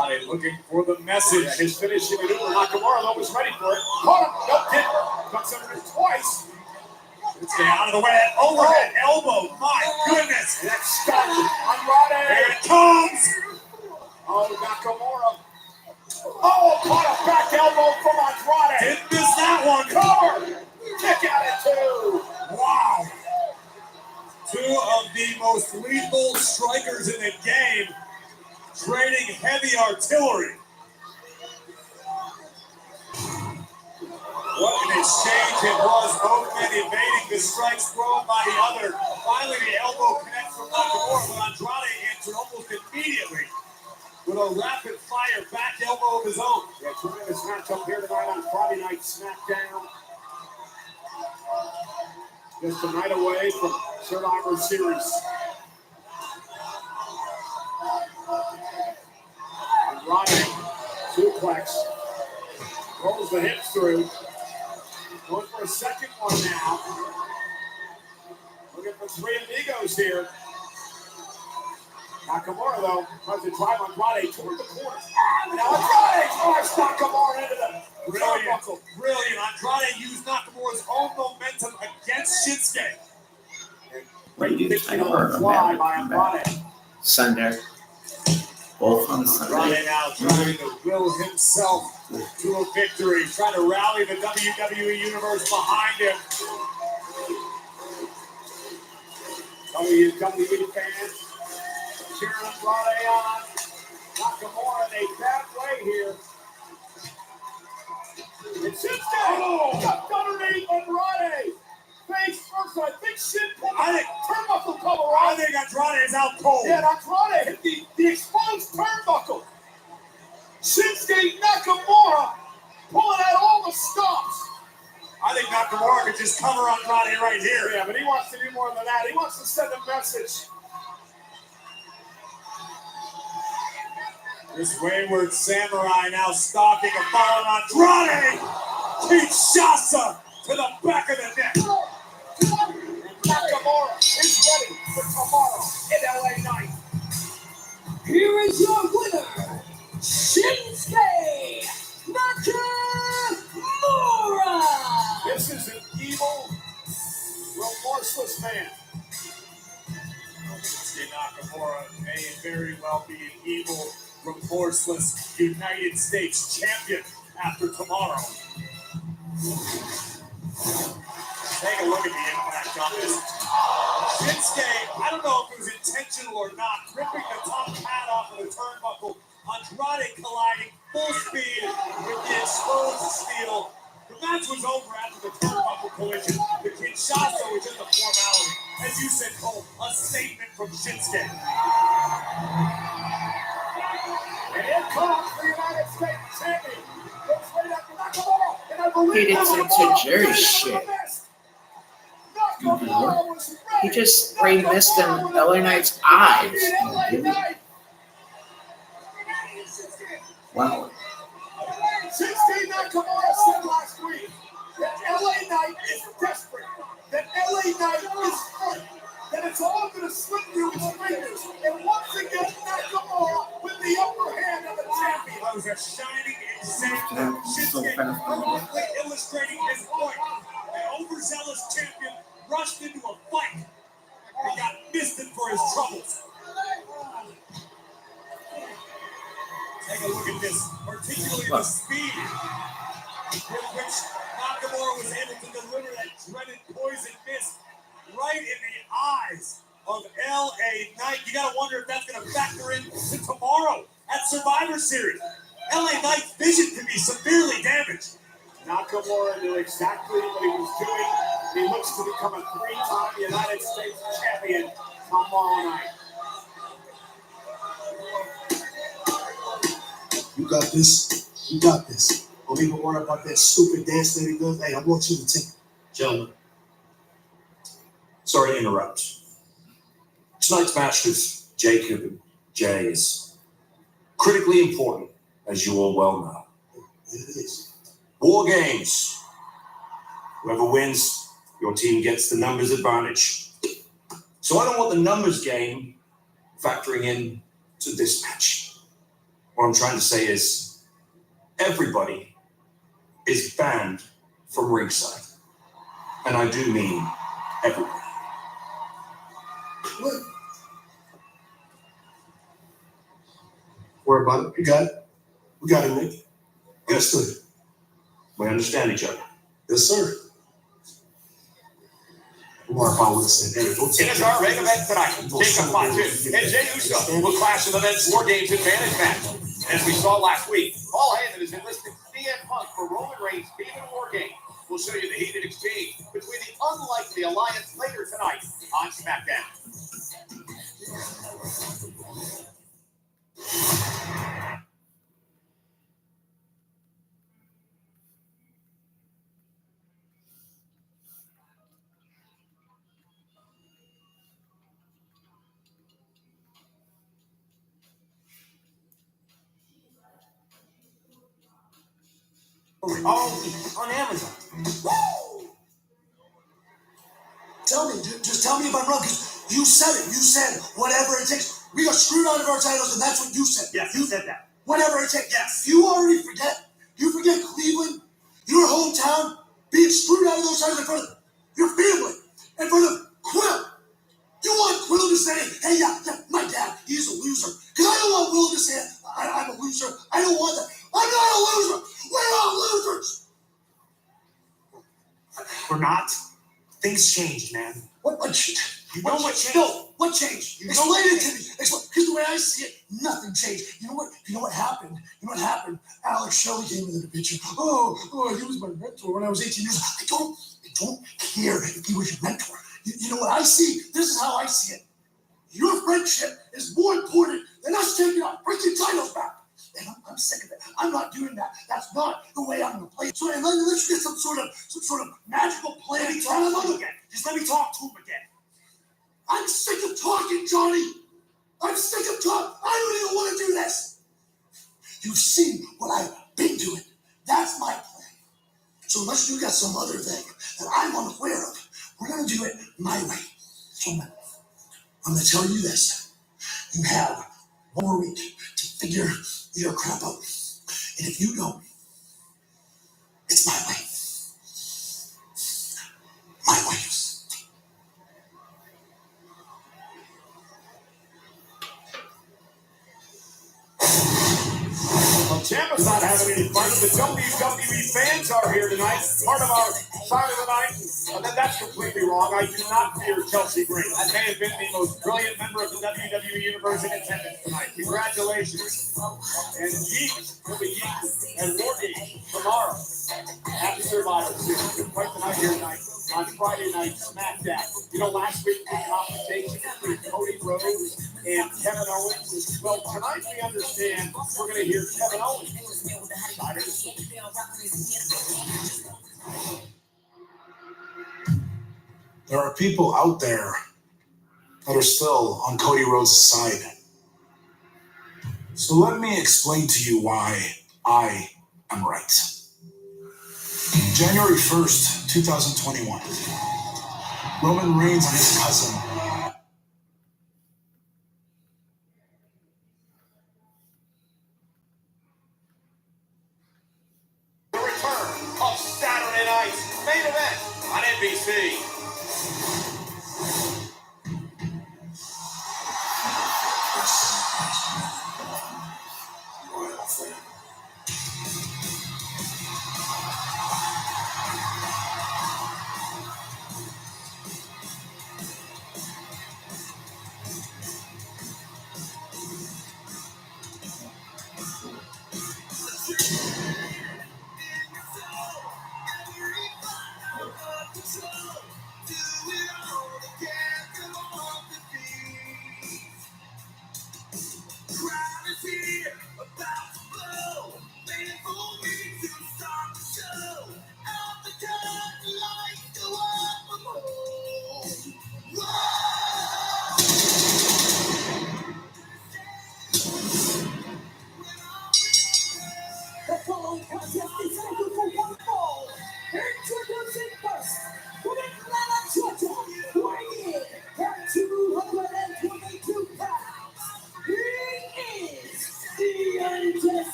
Andrade looking for the message. Yeah, his finishing maneuver, Nakamura, though, was ready for it. Caught him. Nope, didn't. Ducks under it twice. Let's stay out of the way. That overhead elbow. My goodness. And that's stunned Andrade. There it comes. Oh, Nakamura. Oh, caught a back elbow from Andrade. Didn't miss that one. Cover. Kick out at two. Wow. Two of the most lethal strikers in the game trading heavy artillery. What an exchange it was. Both men evading the strikes thrown by the other. Finally, the elbow connects from Nakamura, but Andrade answered almost immediately with a rapid-fire back elbow of his own. Yeah, tremendous matchup here tonight on Friday Night SmackDown. Just a night away from Survivor Series. Andrade, suplex, rolls the hips through. Going for a second one now. Looking for three amigos here. Nakamura, though, tries to drive Andrade toward the corner. And now Andrade drives Nakamura into the turnbuckle. Brilliant. Andrade used Nakamura's own momentum against Shinsuke. What do you think of Fly by Andrade. Sunday? Both on Sunday. Andrade now trying to will himself to a victory, trying to rally the WWE Universe behind him. WWE fans cheering Andrade on. Nakamura in a bad way here. It's Shinsuke! Got underneath Andrade! Face first, I think Shin put the turnbuckle cover on. I think Andrade is out cold. Yeah, Andrade hit the exposed turnbuckle. Shinsuke Nakamura pulling out all the stops. I think Nakamura could just cover Andrade right here. Yeah, but he wants to do more than that. He wants to send a message. This wayward samurai now stalking and following Andrade. Kinshasa to the back of the neck. Nakamura is ready for tomorrow in LA Knight. Here is your winner, Shinsuke Nakamura. This is an evil, remorseless man. Shinsuke Nakamura may very well be an evil, remorseless United States champion after tomorrow. Take a look at the impact on this. Shinsuke, I don't know if it was intentional or not, ripping the top pad off of the turnbuckle. Andrade colliding full speed with the exposed steel. The match was over after the turnbuckle collision. The Kinshasa was just a formality. As you said, Cole, a statement from Shinsuke. And here comes the United States champion. Looks right after Nakamura. And I believe He didn't Nakamura say Jerry is shit. Nakamura was ready. He just sprayed mist in LA Knight's eyes. Wow. Shinsuke Nakamura said last week that LA Knight is desperate, that LA Knight is free, that it's all going to slip through his fingers. And once again, Nakamura with the upper hand of the champion. That was a shining example. Shinsuke perfectly illustrating his point. An overzealous champion rushed into a fight and got misted for his troubles. Take a look at this, particularly the speed with which Nakamura was able to deliver that dreaded poison mist right in the eyes of LA Knight. You gotta wonder if that's gonna factor into tomorrow at Survivor Series. LA Knight's vision could be severely damaged. Nakamura knew exactly what he was doing. He looks to become a three-time United States champion tomorrow night. got this. You got this. Don't even worry about that stupid dance that he does. Hey, I want you to take it. Gentlemen, sorry to interrupt. Tonight's match with Jacob and Jay is critically important, as you all well know. It is. War games. Whoever wins, your team gets the numbers advantage. So I don't want the numbers game factoring in to this match. What I'm trying to say is everybody is banned from ringside. And I do mean everybody. What? Worry about it. You got it? We got it, Nick. Understood. We understand each other. Yes, sir. More about what's in it. It is our main event tonight. Jacob Fatu and Jey Uso will clash in the men's War Games Advantage match. As we saw last week, Paul Heyman has enlisted CM Punk for Roman Reigns' Demon War Game. We'll show you the heated exchange between the unlikely alliance later tonight on SmackDown. Oh, on Amazon. Woo! Tell me, just tell me if I'm wrong, because you said it. You said whatever it takes. We got screwed out of our titles, and that's what you said. Yes, you said that. Whatever it takes. Yes. You already forget. You forget Cleveland, your hometown, being screwed out of those titles in front of your family, in front of Quill. You want Quill to say, hey, yeah, my dad, he's a loser. Because I don't want Will to say, I'm a loser. I don't want that. I'm not a loser. We're all losers. We're not. Things changed, man. What changed? You know what changed? No, what changed? Explain it to me. Because the way I see it, nothing changed. You know what happened? You know what happened? Alex Shelley came into the picture. Oh, he was my mentor when I was 18 years old. I don't care if he was your mentor. You know what I see? This is how I see it. Your friendship is more important than us taking our freaking titles back. And I'm sick of it. I'm not doing that. That's not the way I'm going to play it. So let's get some sort of magical plan. Let me talk to him again. Just let me talk to him again. I'm sick of talking, Johnny. I'm sick of talking. I don't even want to do this. You've seen what I've been doing. That's my plan. So unless you got some other thing that I'm unaware of, we're going to do it my way. So I'm going to tell you this. You have 1 more week to figure your crap out. And if you don't, it's my way. My way. Well, Ciampa's not having any fun. The WWE fans are here tonight, part of our side of the night. And then that's completely wrong. I do not fear Chelsea Green. That may have been the most brilliant member of the WWE Universe in attendance tonight. Congratulations. And Yeet will be Yeet and War Games tomorrow. Happy Survivor Series. Quite the night here tonight. On Friday night, SmackDown. You know, last week the conversation between Cody Rhodes and Kevin Owens. Well, tonight we understand we're going to hear Kevin Owens. There are people out there that are still on Cody Rhodes' side. So let me explain to you why I am right. January 1st, 2021. Roman Reigns and his cousin. The return of Saturday night's main event on NBC.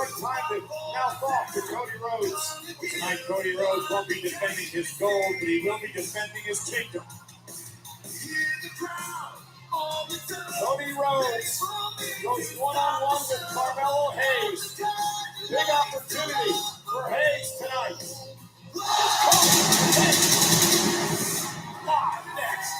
right time to mouth off to Cody Rhodes. Tonight, Cody Rhodes won't be defending his gold, but he will be defending his kingdom. Cody Rhodes goes one-on-one with Carmelo Hayes. Big opportunity for Hayes tonight. Live next.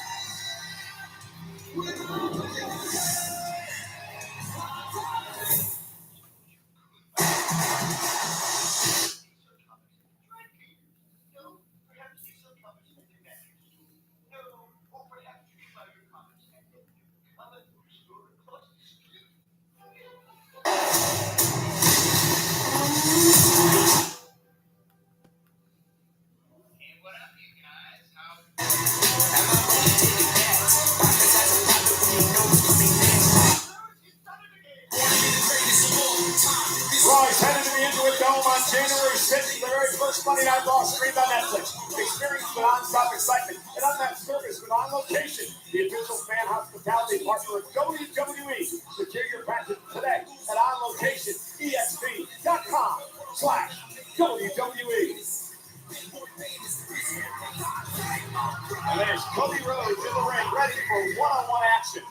Rise headed to the Intuit Dome on January 6th, the very first Monday Night Raw streamed on Netflix. Experience the non-stop excitement and unmatched service with On Location, the official fan hospitality partner of WWE. Secure your package today at onlocationexp.com/WWE. And there's Cody Rhodes in the ring, ready for one-on-one action.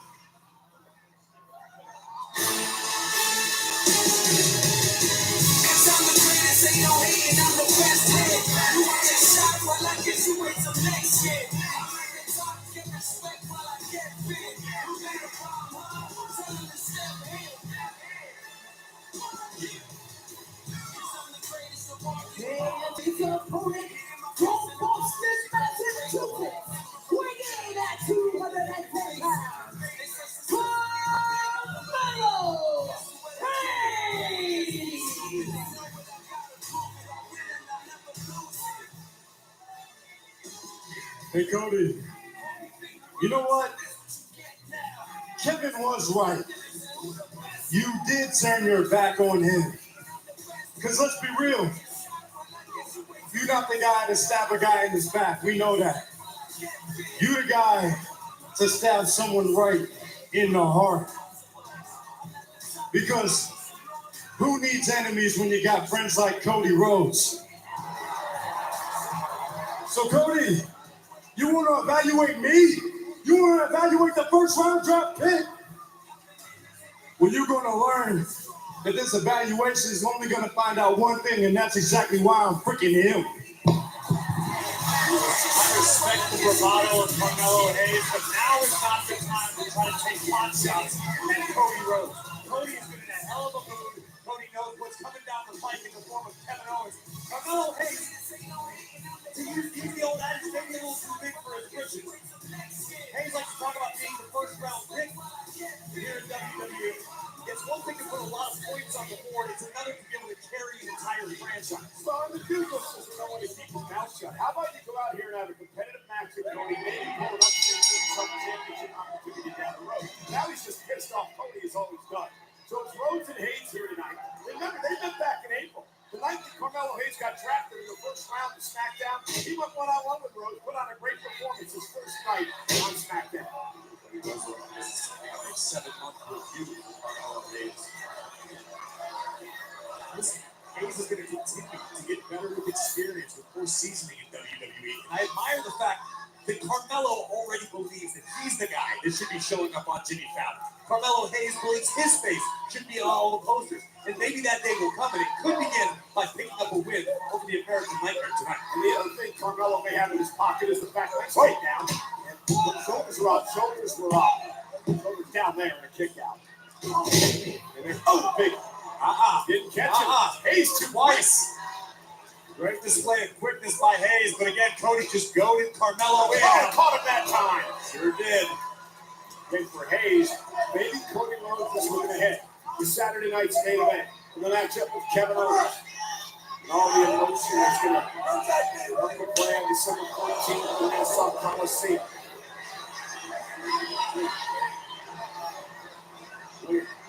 Ain't no hating, I'm the best hit. You want your shot while I get you with some next shit. I'm ready to talk, get respect while I get fit. You made a problem, huh? Tell them to step in. I'm the greatest of all time. And it's your opponent. Don't box this massive two-pick. Weighing in at 210 pounds. Carmelo Hayes. Hey, Cody, you know what? Kevin was right. You did turn your back on him. Because let's be real, you're not the guy to stab a guy in his back. We know that. You're the guy to stab someone right in the heart. Because who needs enemies when you got friends like Cody Rhodes? So, Cody, you want to evaluate me? You want to evaluate the first round draft pick? Well, you're going to learn that this evaluation is only going to find out one thing, and that's exactly why I'm freaking him. I respect the bravado of Carmelo Hayes, but now is not the time to try to take pot shots at Cody Rhodes. Cody has been in a hell of a mood. Cody knows what's coming down the pike in the form of Kevin Owens. Carmelo Hayes, to use the old adage, maybe a little too big for his britches. Hayes likes to talk about being the first round pick here in WWE. It's one thing to put a lot of points on the board, it's another to be able to carry an entire franchise. So I'm the dude just doesn't know when to keep his mouth shut. How about you go out here and have a competitive match with Cody, maybe pull it up to some championship opportunity down the road. Now he's just pissed off Cody as always done. So it's Rhodes and Hayes here tonight. Remember, they met back in April. The night that Carmelo Hayes got drafted in the first round to SmackDown, he went one-on-one with Rhodes, put on a great performance his first night on SmackDown. He was a 7-month review for Carmelo Hayes. Hayes is going to continue to get better with experience, with more seasoning in WWE. And I admire the fact that Carmelo already believes that he's the guy that should be showing up on Jimmy Fallon. Carmelo Hayes believes his face should be on all the posters. And maybe that day will come, and it could begin by picking up a win over the American Nightmare tonight. And the other thing Carmelo may have in his pocket is the fact that he's right down. And shoulders were up, shoulders were up. Shoulders down there in a kick out. And there's big. Didn't catch it. Hayes twice. Great display of quickness by Hayes, but again, Cody just goaded Carmelo in. Oh, caught him that time. Sure did. And for Hayes, maybe Cody Rhodes is looking ahead to Saturday night's main event in the matchup with Kevin Owens. And all the emotion that's going to up the brand December 14th in the Nassau Coliseum.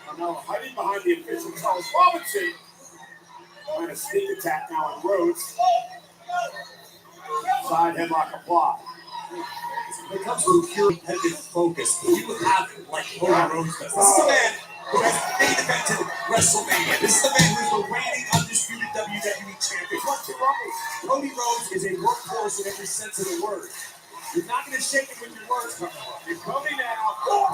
Carmelo hiding behind the official Charles Robinson. Trying to sneak attack now on Rhodes. Side headlock applied. When it comes to pure competitive focus, you have it like Cody Rhodes does. This is a man who has main evented WrestleMania. This is the man who is the reigning undisputed WWE champion. Cody Rhodes is a workhorse in every sense of the word. You're not going to shake him with your words, Carmelo. You're Cody now. Carmelo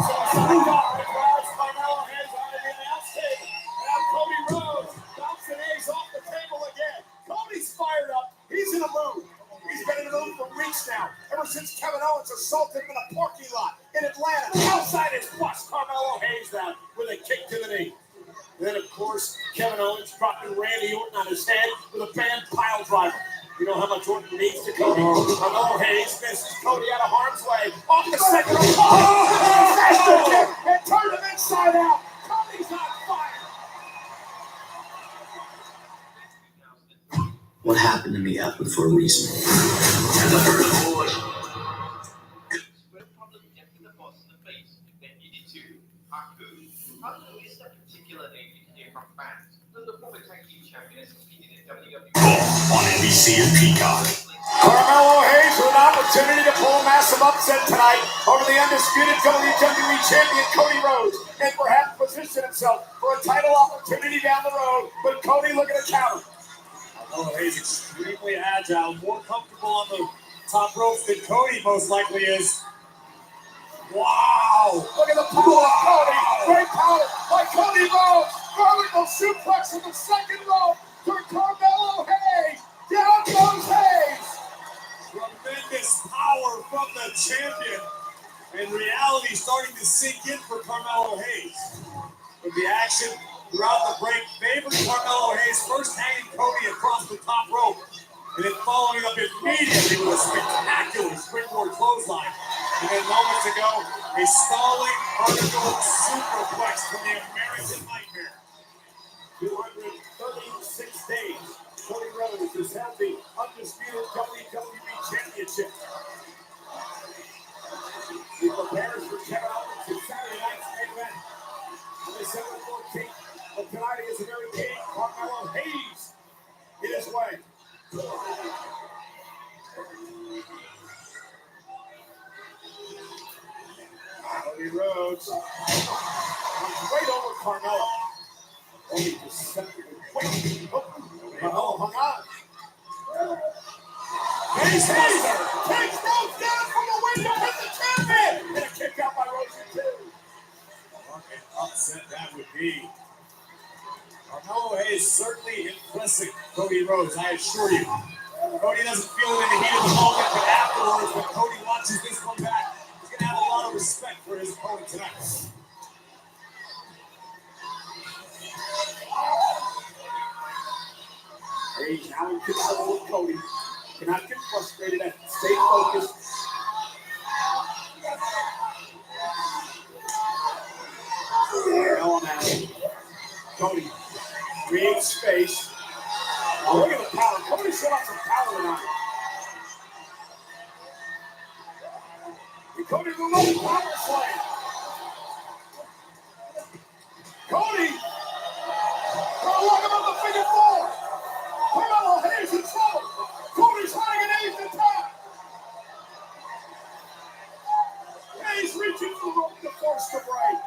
hands on the announce table. Now Cody Rhodes bouncing A's off the table again. Cody's fired up. He's in a mood. He's been in a mood for weeks now. Ever since Kevin Owens assaulted him in a parking lot in Atlanta. Outside his bus, Carmelo Hayes down with a kick to the knee. Then, of course, Kevin Owens dropping Randy Orton on his head with a banned pile driver. You know how much Orton means to Cody. Carmelo Hayes misses Cody out of harm's way. Off the second rope. Faster kick and turned him inside out. Cody's on fire. What happened to me happened for a reason. And the first board. On NBC and Peacock. Carmelo Hayes with an opportunity to pull a massive upset tonight over the undisputed WWE Champion Cody Rhodes and perhaps position himself for a title opportunity down the road, but Cody looking to counter. Carmelo Hayes extremely agile, more comfortable on the top ropes than Cody most likely is. Wow! Look at the power of Cody. Great power by Cody Rhodes. Vertical suplex from the second rope to Carmelo Hayes. Down goes Hayes. Tremendous power from the champion. And reality starting to sink in for Carmelo Hayes. With the action throughout the break favored Carmelo Hayes, first hanging Cody across the top rope. And then following up immediately with a spectacular springboard clothesline. And then moments ago, a stalling vertical superplex from the American Nightmare. 236 days. Cody Rhodes has held the undisputed WWE Championship. He prepares for Kevin Owens' Saturday night's main event. On December 14th, but tonight is a very big Carmelo Hayes in his way. Cody Rhodes comes right over Carmelo. Only deceptively quick. Carmelo hung on. Hayes takes Rhodes down from the window with the champion. And a kick out by Rhodes in two. What an upset that would be. Carmelo Hayes certainly impressing Cody Rhodes, I assure you. Cody doesn't feel it in the heat of the moment, but afterwards, when Cody watches this one back, he's going to have a lot of respect for his opponent tonight. Hayes now in control of Cody. Cannot get frustrated. Stay focused. Cody creates space. Oh, look at the power. Cody showed off some power tonight. And Cody moved up the power slam. Cody! Look him up the figure four. Carmelo Hayes in trouble. Cody's hiding an ace to top. Hayes reaching for the rope to force the break.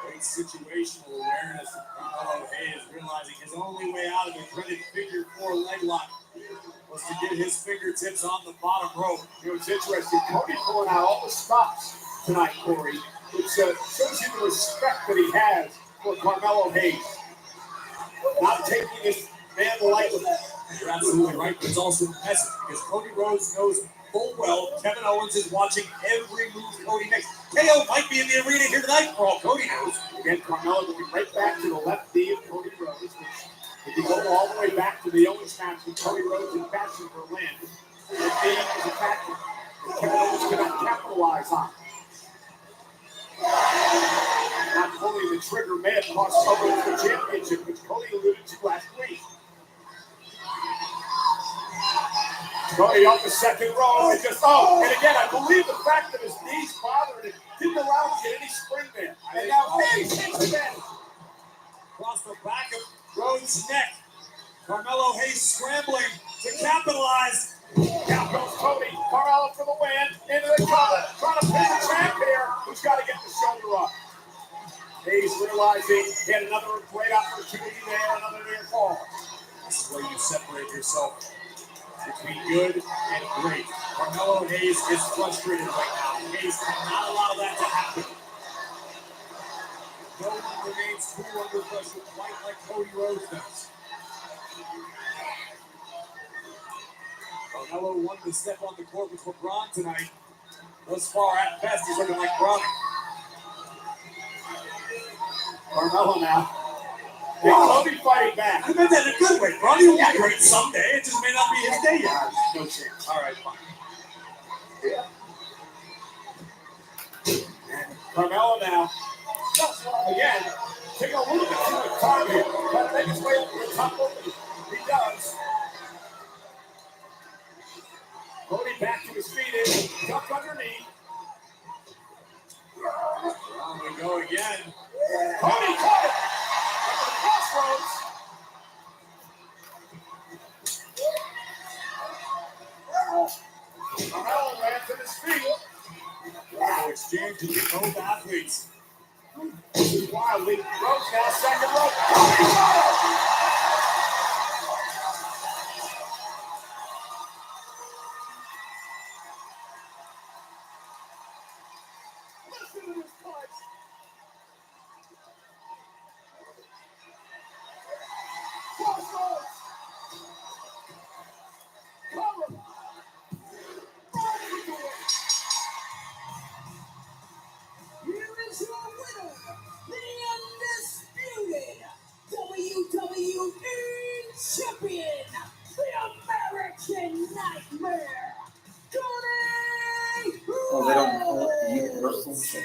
Great situational awareness of Carmelo Hayes, realizing his only way out of the dreaded figure four leg lock was to get his fingertips on the bottom rope. You know, it's interesting. Cody pulling out all the stops tonight, Corey, which shows you the respect that he has for Carmelo Hayes. Not taking his man lightly. You're absolutely right, but it's also impressive because Cody Rhodes knows full well Kevin Owens is watching every move Cody makes. KO might be in the arena here tonight for all Cody knows. Again, Carmelo going right back to the left knee of Cody Rhodes, which if you go all the way back to the Owens match with Cody Rhodes and Bastion for land, that knee is a factor that Kevin Owens cannot capitalize on. Not pulling the trigger may have cost Owens the championship, which Cody alluded to last week. Cody off the second row and just, and again, I believe the fact that his knees bothered him didn't allow him to get any spring there. And now Hayes hits again. Across the back of Rhodes' neck. Carmelo Hayes scrambling to capitalize. Down goes Cody. Carmelo for the win. Into the cover. Trying to pin the champ here. Who's got to get the shoulder up. Hayes capitalizing. He had another great opportunity there, another near fall. This is where you separate yourself between good and great. Carmelo Hayes is frustrated right now. Hayes cannot allow that to happen. No one remains cool under pressure quite like Cody Rhodes does. Carmelo wanted to step on the court with LeBron tonight. Thus far, at best, he's looking like Bronny. Carmelo now. Hey, Cody fighting back. I meant that in a good way. Bronny will be great someday. It just may not be his day yet. No chance. All right, fine. Yeah. And Carmelo now. Again, taking a little bit too much time here. Trying to make his way up to the top opening. He does. Cody back to his feet, duck underneath. On we go again. Cody caught it at the crossroads. Carmelo lands at his feet. Exchange between both athletes. This is wild. Rhodes now second rope. Cody caught it.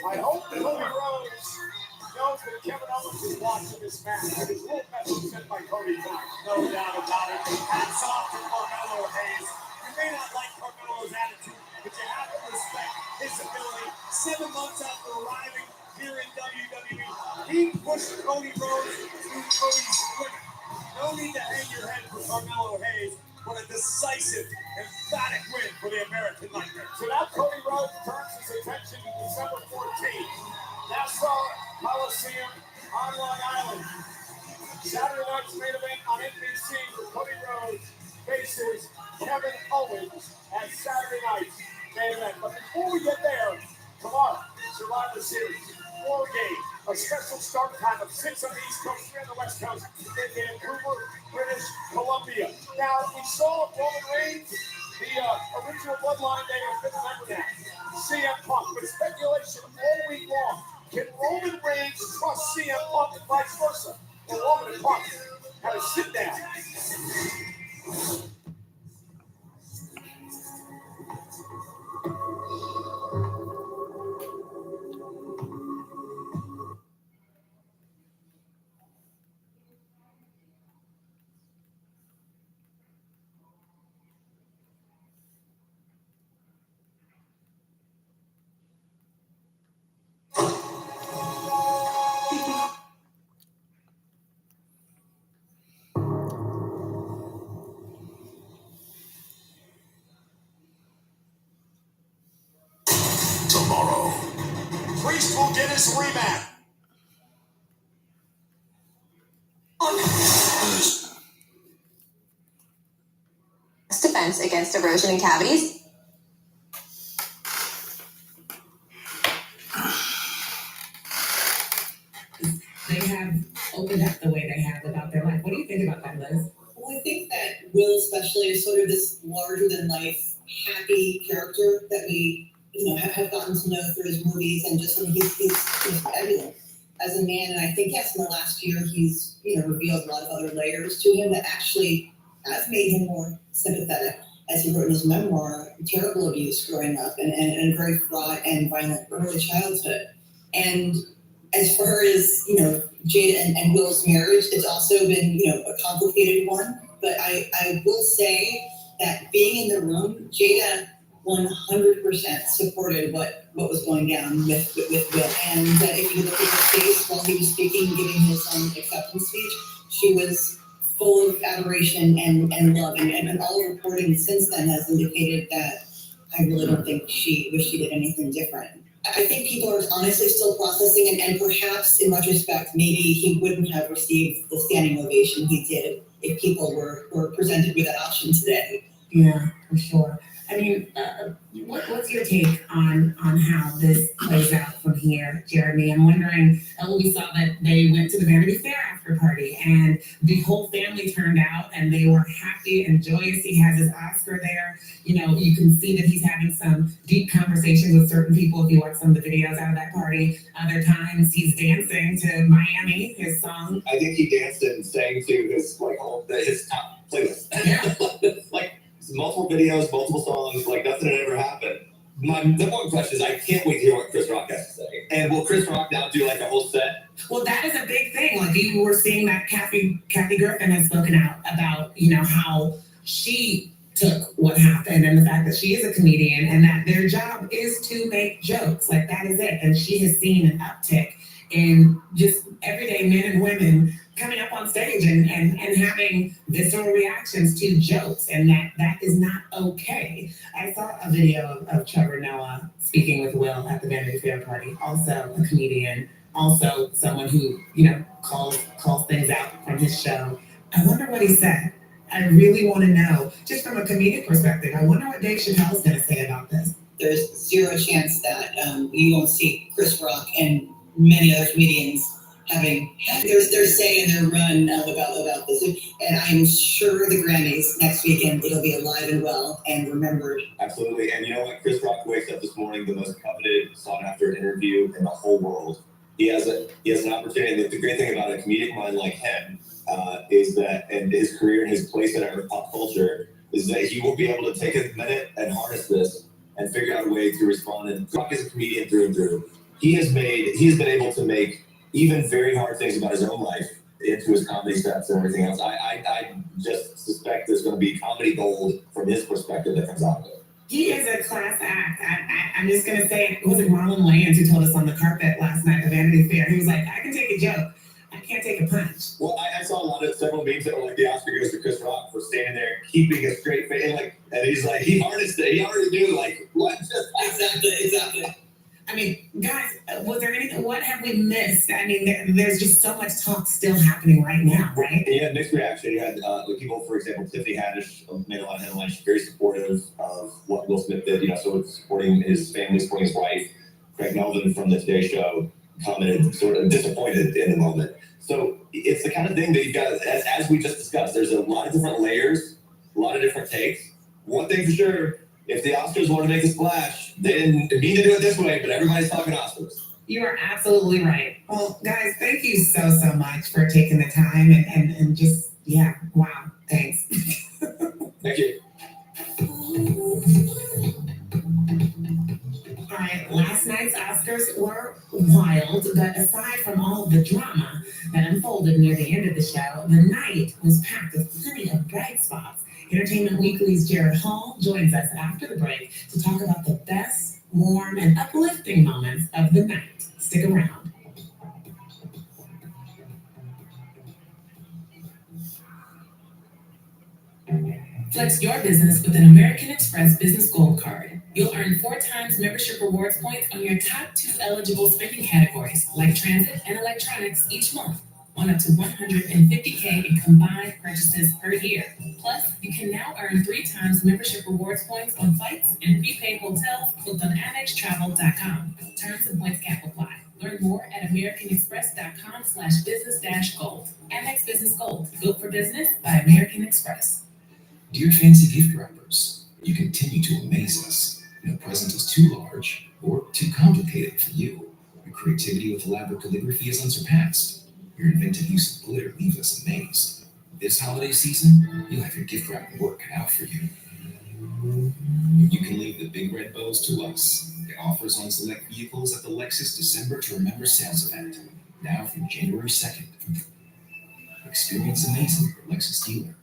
I hope Cody Rhodes knows that Kevin Owens is watching this match. His little message sent by Cody tonight. No doubt about it. Hats off to Carmelo Hayes. You may not like Carmelo's attitude, but you have to respect his ability. 7 months after arriving here in WWE, he pushed Cody Rhodes through Cody's winning. No need to hang your head for Carmelo Hayes. What a decisive, emphatic win for the American Nightmare. So now Cody Rhodes turns his attention to December 14th. Nassau Coliseum on Long Island. Saturday night's main event on NBC for Cody Rhodes faces Kevin Owens at Saturday night's main event. But before we get there, tomorrow, Survivor Series, wargames, a special start time of 6 on the East Coast, 3 on the West Coast, in Vancouver, British Columbia. Now, we saw Roman Reigns, the original Bloodline Day of 5th member now, CM Punk, but speculation all week long. Can Roman Reigns trust CM Punk and vice versa? Well, Roman and Punk had a sit down. Tomorrow, Priest will get his rematch. Defense against erosion and cavities. They have opened up the way they have about their life. What do you think about that, Liz? Well, I think that Will especially is sort of this larger than life, happy character that we, have gotten to know through his movies, and just he's fabulous as a man. And I think yes, in the last year he's revealed a lot of other layers to him that actually have made him more sympathetic. As he wrote in his memoir, terrible abuse growing up and a very fraught and violent early childhood. And as far as, Jada and Will's marriage, it's also been, a complicated one. But I will say that being in the room, Jada 100% supported what was going down with Will. And if you look at her face while he was speaking, giving his acceptance speech, she was full of adoration and love. And all reporting since then has indicated that I really don't think she did anything different. I think people are honestly still processing, and perhaps in retrospect, maybe he wouldn't have received the standing ovation he did if people were presented with that option today. Yeah, for sure. I mean, what's your take on how this plays out from here, Jeremy? I'm wondering. We saw that they went to the Vanity Fair after party, and the whole family turned out, and they were happy and joyous. He has his Oscar there. You know, you can see that he's having some deep conversations with certain people if you watch some of the videos out of that party. Other times, he's dancing to Miami, his song. I think he danced and sang to his his top playlist. Yeah. Like multiple videos, multiple songs, like nothing had ever happened. My number one question is I can't wait to hear what Chris Rock has to say. And will Chris Rock now do like a whole set? Well, that is a big thing. Like you were seeing that Kathy Griffin has spoken out about, you know, how she took what happened and the fact that she is a comedian and that their job is to make jokes. Like that is it. And she has seen an uptick in just everyday men and women coming up on stage and having visceral reactions to jokes, and that is not okay. I saw a video of Trevor Noah speaking with Will at the Vanity Fair party, also a comedian, also someone who, you know, calls things out from his show. I wonder what he said. I really want to know, just from a comedic perspective. I wonder what Dave Chappelle's going to say about this. There's zero chance that you won't see Chris Rock and many other comedians having their say and their run about this. And I'm sure the Grammys next weekend, it'll be alive and well and remembered. Absolutely. And you know what? Chris Rock wakes up this morning, the most coveted, sought after interview in the whole world. He has an opportunity. The great thing about a comedic mind like him is that, and his career and his place in our pop culture, is that he will be able to take a minute and harness this and figure out a way to respond. And Rock is a comedian through and through. He has been able to make even very hard things about his own life into his comedy sets and everything else. I just suspect there's going to be comedy gold from his perspective that comes out of it. He is a class act. I'm just going to say, it was Marlon Wayans who told us on the carpet last night at Vanity Fair. He was like, I can take a joke. I can't take a punch. Well, I saw several memes that were like, the Oscar goes to Chris Rock for standing there keeping a straight face. And he's like, he harnessed it. He already knew, like, what? Exactly. I mean, guys, was there anything? What have we missed? I mean, there's just so much talk still happening right now, right? And you had mixed reaction. You had people, for example, Tiffany Haddish made a lot of headlines. She's very supportive of what Will Smith did. You know, so supporting his family, supporting his wife. Craig Melvin from the Today Show commented, sort of disappointed in the moment. So it's the kind of thing that you've got, as we just discussed. There's a lot of different layers, a lot of different takes. One thing for sure. If the Oscars want to make a splash, they didn't mean to do it this way, but everybody's talking Oscars. You are absolutely right. Well, guys, thank you so much for taking the time and just, yeah, wow, thanks. Thank you. All right, last night's Oscars were wild, but aside from all of the drama that unfolded near the end of the show, the night was packed with plenty of bright spots. Entertainment Weekly's Jared Hall joins us after the break to talk about the best, warm, and uplifting moments of the night. Stick around. Flex your business with an American Express Business Gold Card. You'll earn 4 times membership rewards points on your top 2 eligible spending categories, like transit and electronics, each month, on up to $150K in combined purchases per year. Plus, you can now earn 3 times membership rewards points on flights and prepaid hotels booked on AmexTravel.com. Terms and points cap apply. Learn more at americanexpress.com/business-gold. Amex Business Gold, built for business by American Express. Dear fancy gift wrappers, you continue to amaze us. No present is too large or too complicated for you. Your creativity with elaborate calligraphy is unsurpassed. Your inventive use of glitter leaves us amazed. This holiday season, you'll have your gift wrapping work cut out for you. You can leave the big red bows to us. Get offers on select vehicles at the Lexus December to Remember sales event, now through January 2nd. Experience amazing at your Lexus dealer.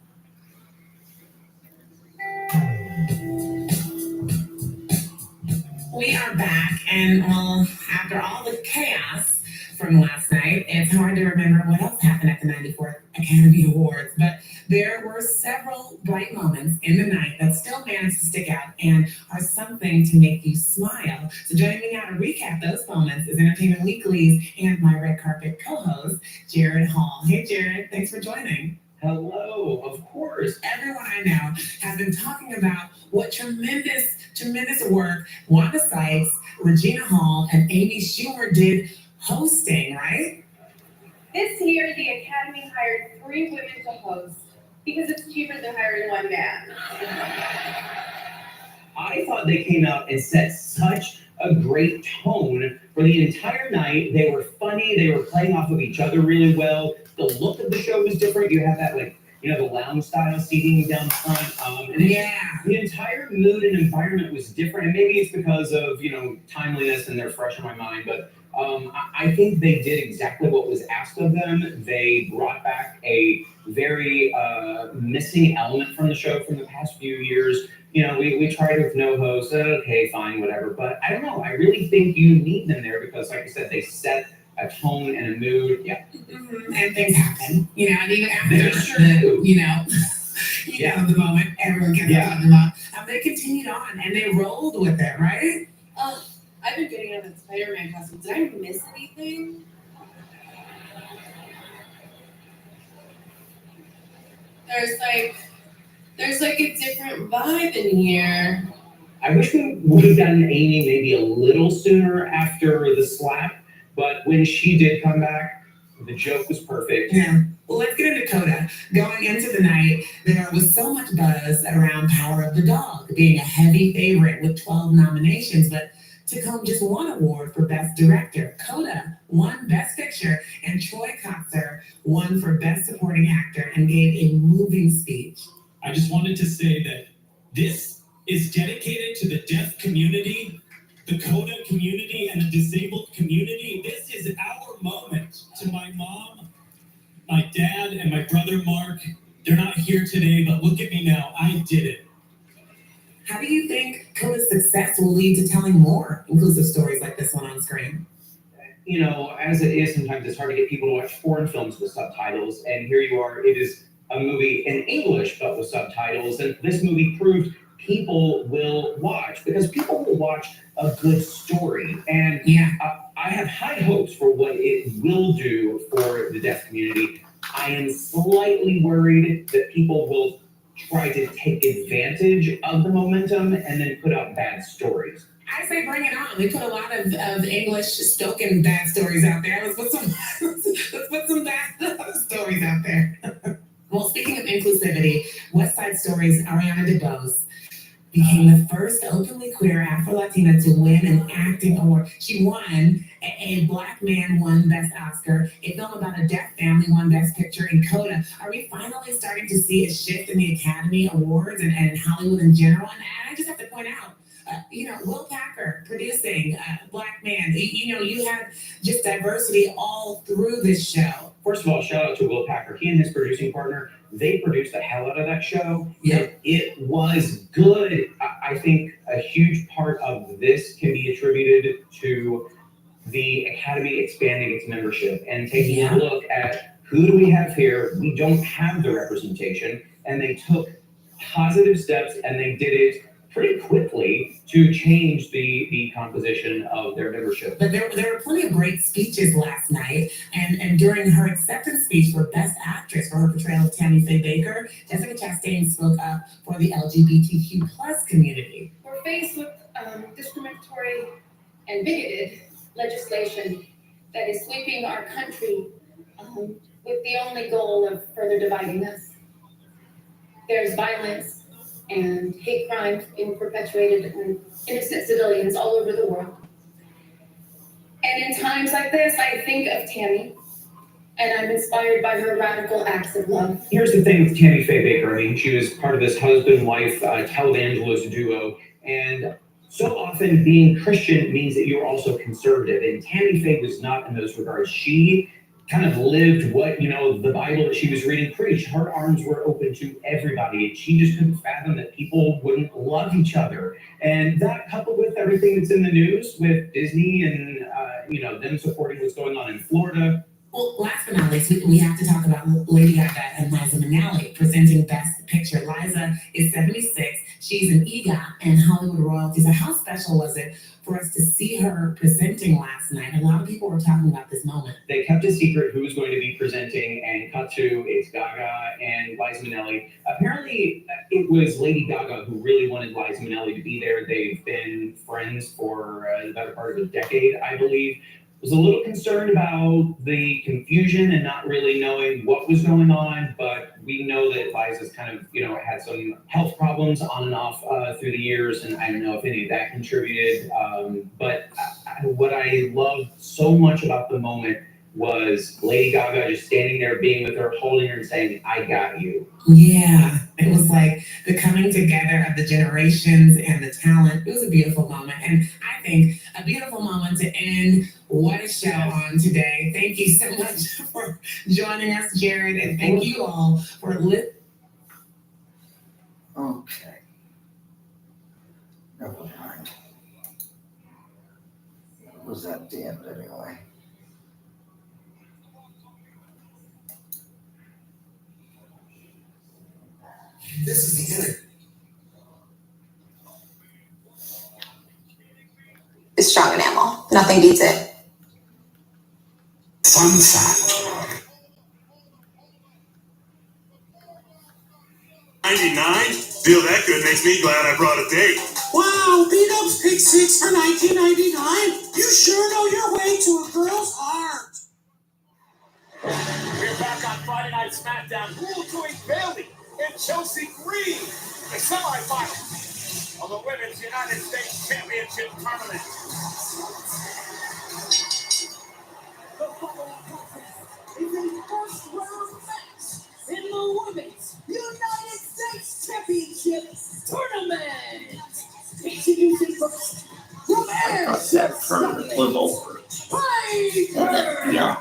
We are back, and well, after all the chaos from last night, it's hard to remember what else happened at the 94th Academy Awards. But There were several bright moments in the night that still managed to stick out and are something to make you smile. So joining me now to recap those moments is Entertainment Weekly's and my red carpet co-host, Jared Hall. Hey, Jared, thanks for joining. Hello, of course. Everyone I know has been talking about what tremendous work Wanda Sykes, Regina Hall, and Amy Schumer did hosting, right? This year, the Academy hired 3 women to host because it's cheaper than hiring one man. I thought they came out and set such a great tone for the entire night. They were funny. They were playing off of each other really well. The look of the show was different. You have that, the lounge style seating down front. The entire mood and environment was different. And maybe it's because of, timeliness and they're fresh in my mind. But I think they did exactly what was asked of them. They brought back a very missing element from the show from the past few years. We tried with no host. Okay, fine, whatever. But I don't know. I really think you need them there because, like I said, they set a tone and a mood. Yeah. Mm-hmm. And things happen, and even after, they sure do. The moment everyone kept talking about, they continued on and they rolled with it, right? I've been getting on that Spider-Man costume. Did I miss anything? There's like a different vibe in here. I wish we would have gotten Amy maybe a little sooner after the slap, but when she did come back, the joke was perfect. Yeah. Well, let's get into Coda. Going into the night, there was so much buzz around Power of the Dog being a heavy favorite with 12 nominations, but took home just 1 award for Best Director. Coda won Best Picture, and Troy Kotsur won for Best Supporting Actor and gave a moving speech. I just wanted to say that this is dedicated to the deaf community, the Coda community, and the disabled community. This is our moment. To my mom, my dad, and my brother Mark, they're not here today, but look at me now. I did it. How do you think Coda's success will lead to telling more inclusive stories like this one on screen? As it is, sometimes it's hard to get people to watch foreign films with subtitles, and here you are, it is a movie in English but with subtitles, and this movie proved people will watch because people will watch a good story, and I have high hopes for what it will do for the deaf community. I am slightly worried that people will try to take advantage of the momentum and then put out bad stories. I say bring it on. We put a lot of English spoken bad stories out there. Let's put some bad stories out there. Well, speaking of inclusivity, West Side Story's Ariana DeBose became the first openly queer Afro-Latina to win an acting award. She won. A Black Man won Best Oscar. A film about a deaf family won Best Picture in Coda. Are we finally starting to see a shift in the Academy Awards and in Hollywood in general? And I just have to point out, Will Packer producing Black Man. You have just diversity all through this show. First of all, shout out to Will Packer. He and his producing partner, they produced the hell out of that show. Yeah. It was good. I think a huge part of this can be attributed to the Academy expanding its membership and taking a look at who do we have here. We don't have the representation, and they took positive steps and they did it pretty quickly to change the composition of their membership. But there were plenty of great speeches last night, and during her acceptance speech for Best Actress for her portrayal of Tammy Faye Baker, Jessica Chastain spoke up for the LGBTQ plus community. We're faced with discriminatory and bigoted legislation that is sweeping our country with the only goal of further dividing us. There's violence and hate crimes being perpetuated on innocent civilians all over the world. And in times like this, I think of Tammy, and I'm inspired by her radical acts of love. Here's the thing with Tammy Faye Baker. I mean, she was part of this husband-wife televangelist duo, and so often being Christian means that you're also conservative, and Tammy Faye was not in those regards. She kind of lived what, the Bible that she was reading preached. Her arms were open to everybody, and she just couldn't fathom that people wouldn't love each other. And that, coupled with everything that's in the news with Disney and, them supporting what's going on in Florida. Well, last but not least, we have to talk about Lady Gaga and Liza Minnelli presenting Best Picture. Liza is 76. She's an EGOT and Hollywood royalty. So how special was it for us to see her presenting last night? A lot of people were talking about this moment. They kept a secret who was going to be presenting, and cut to it's Gaga and Liza Minnelli. Apparently, it was Lady Gaga who really wanted Liza Minnelli to be there. They've been friends for the better part of a decade, I believe. Was a little concerned about the confusion and not really knowing what was going on, but we know that Liza's kind of, had some health problems on and off through the years, and I don't know if any of that contributed. But what I loved so much about the moment was Lady Gaga just standing there, being with her, holding her and saying, "I got you." Yeah, it was like the coming together of the generations and the talent. It was a beautiful moment, and I think a beautiful moment to end What a Show on today. Thank you so much for joining us, Jared, and thank you all for listening. Okay. Never mind. It was at the end anyway. This is the internet. It's strong enamel. Nothing beats it. Fun fact. 99? Feel that good makes me glad I brought a date. Wow, beat-ups pick 6 for $19.99? You sure know your way to a girl's heart. We're back on Friday Night SmackDown. Who will join Bayley and Chelsea Green in the semifinals of the Women's United States Championship Tournament? The following contest is a first-round match in the Women's United States Championship Tournament. Introducing first from I thought that tournament was over. Piper Yeah.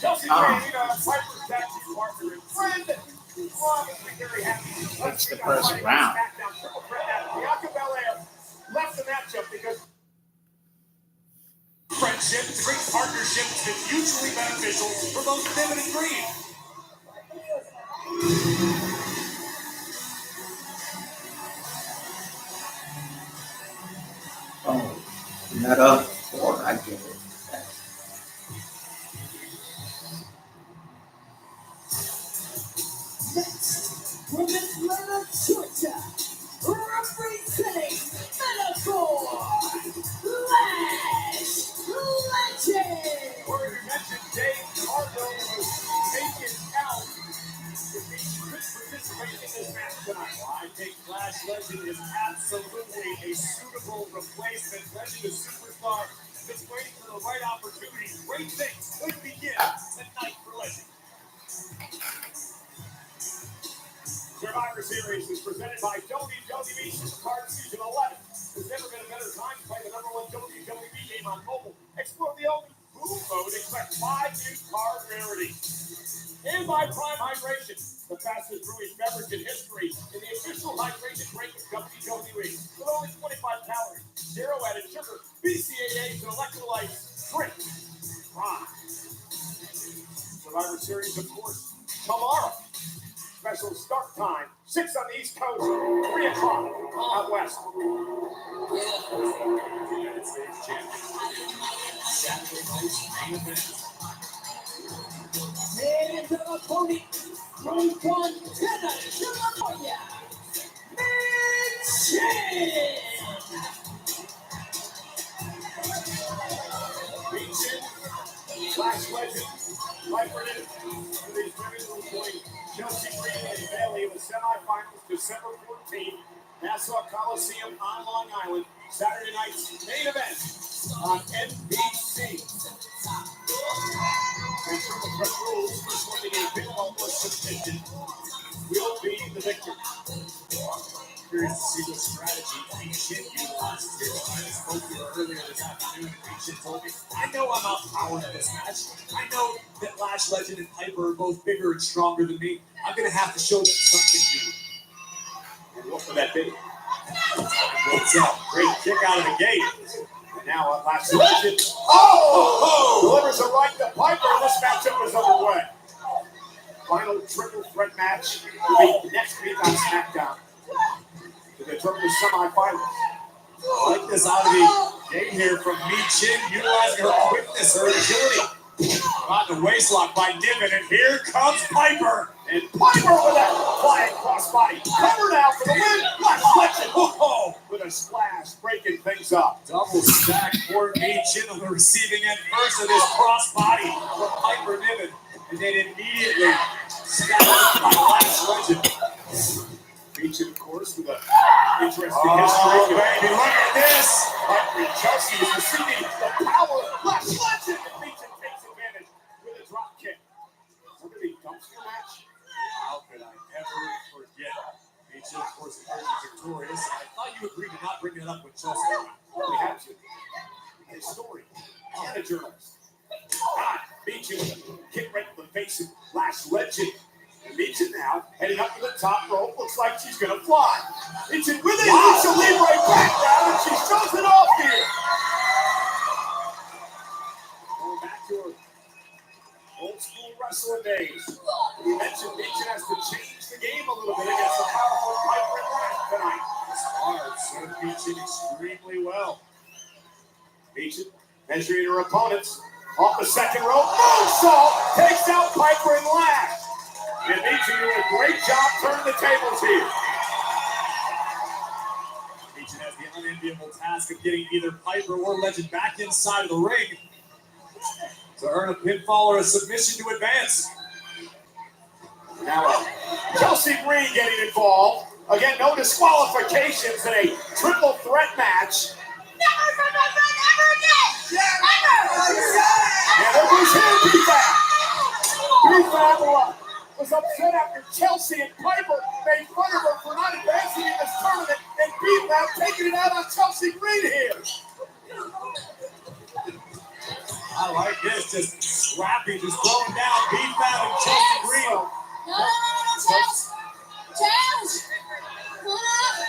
Chelsea Green, Piper's taxi partner and friend. Obviously very happy. That's the first round. SmackDown triple threat match. Bianca Belair left the matchup because friendship, the great partnership has been mutually beneficial for both Devin and Green. Oh, meta, or I get it. Next, from Atlanta, Georgia, representing Metaphor, Lash Legend. Where you mentioned Dave Cargo was taken out if he could participate in this match tonight. Well, I think Lash Legend is absolutely a suitable replacement. Legend is superstar, just waiting for the right opportunity. Great things could begin tonight for Legend. Survivor Series is presented by WWE Supercard Season 11. There's never been a better time to play the #1 WWE game on mobile. Explore the open Boom mode, expect 5 new card rarities. And by Prime Hydration, the fastest brewing beverage in history in the official hydration drink of WWE. With only 25 calories, 0 added sugar, BCAAs, and electrolytes. Drink Prime. Survivor Series, of course, tomorrow. Special start time, 6 on the East Coast, 3 o'clock out west. United States Champion. Saturday night's main event. And the opponent from Fontana, California, Mitchin. Flash Legend, Piper in for these women who will join Chelsea Green and Bayley in the semifinals December 14th. Nassau Coliseum on Long Island. Saturday night's main event on NBC. And Triple Threat rules, first one to get a pinfall or submission will be the victor. Curious to see what strategy Big Shit utilized here. I spoke to her earlier this afternoon, and Big Shit told me, I know I'm outpowered in this match. I know that Lash Legend and Piper are both bigger and stronger than me. I'm going to have to show them something new. And what would that be? What's up? Great kick out of the gate. And now at last legend. Oh! Delivers a right to Piper. This matchup is underway. Final triple threat match will be next week on SmackDown to determine the semifinals. I like this out of the game here from Mi Chin, utilizing her quickness, her agility. Caught in the waistlock by Niven, and here comes Piper. And Piper with that flying crossbody. Cover now for the win. Last legend. Whoa! With a splash, breaking things up. Double stack for Mi Chin on the receiving end first of this crossbody from Piper Niven. And then immediately stacked by Last Legend. Mi Chin, of course, with an interesting history. Oh, baby, look at this. Piper and Chelsea is receiving the power. Last legend. Mi Chin takes advantage with a drop kick. Remember the dumpster match? How could I ever forget? Mi Chin, of course, emerging victorious. I thought you agreed to not bring it up with Chelsea. We have to. A story and a journalist. Mi Chin with a kick right to the face of Last Legend. And Mi Chin now heading up to the top rope. Looks like she's going to fly. Mi Chin with a Lucha Libre background, and she shows it off here. Going back to her old school wrestling days. We mentioned Mi Chin has to change the game a little bit against the powerful Piper and Rash tonight. Smart, served Mi Chin extremely well. Mi Chin measuring her opponents. Off the second rope. Moonsault takes out Piper and Lash. And Mi Chin doing a great job turning the tables here. Mi Chin has the unenviable task of getting either Piper or Legend back inside of the ring to earn a pinfall or a submission to advance. Now, Chelsea Green getting involved. Again, no disqualifications in a triple threat match. Never again! And there goes here, B-Fab. Was upset after Chelsea and Piper made fun of her for not advancing in this tournament, and B-Fab taking it out on Chelsea Green here. I like this, just scrappy, just throwing down B-Fab and Chelsea Green. No, Chelsea!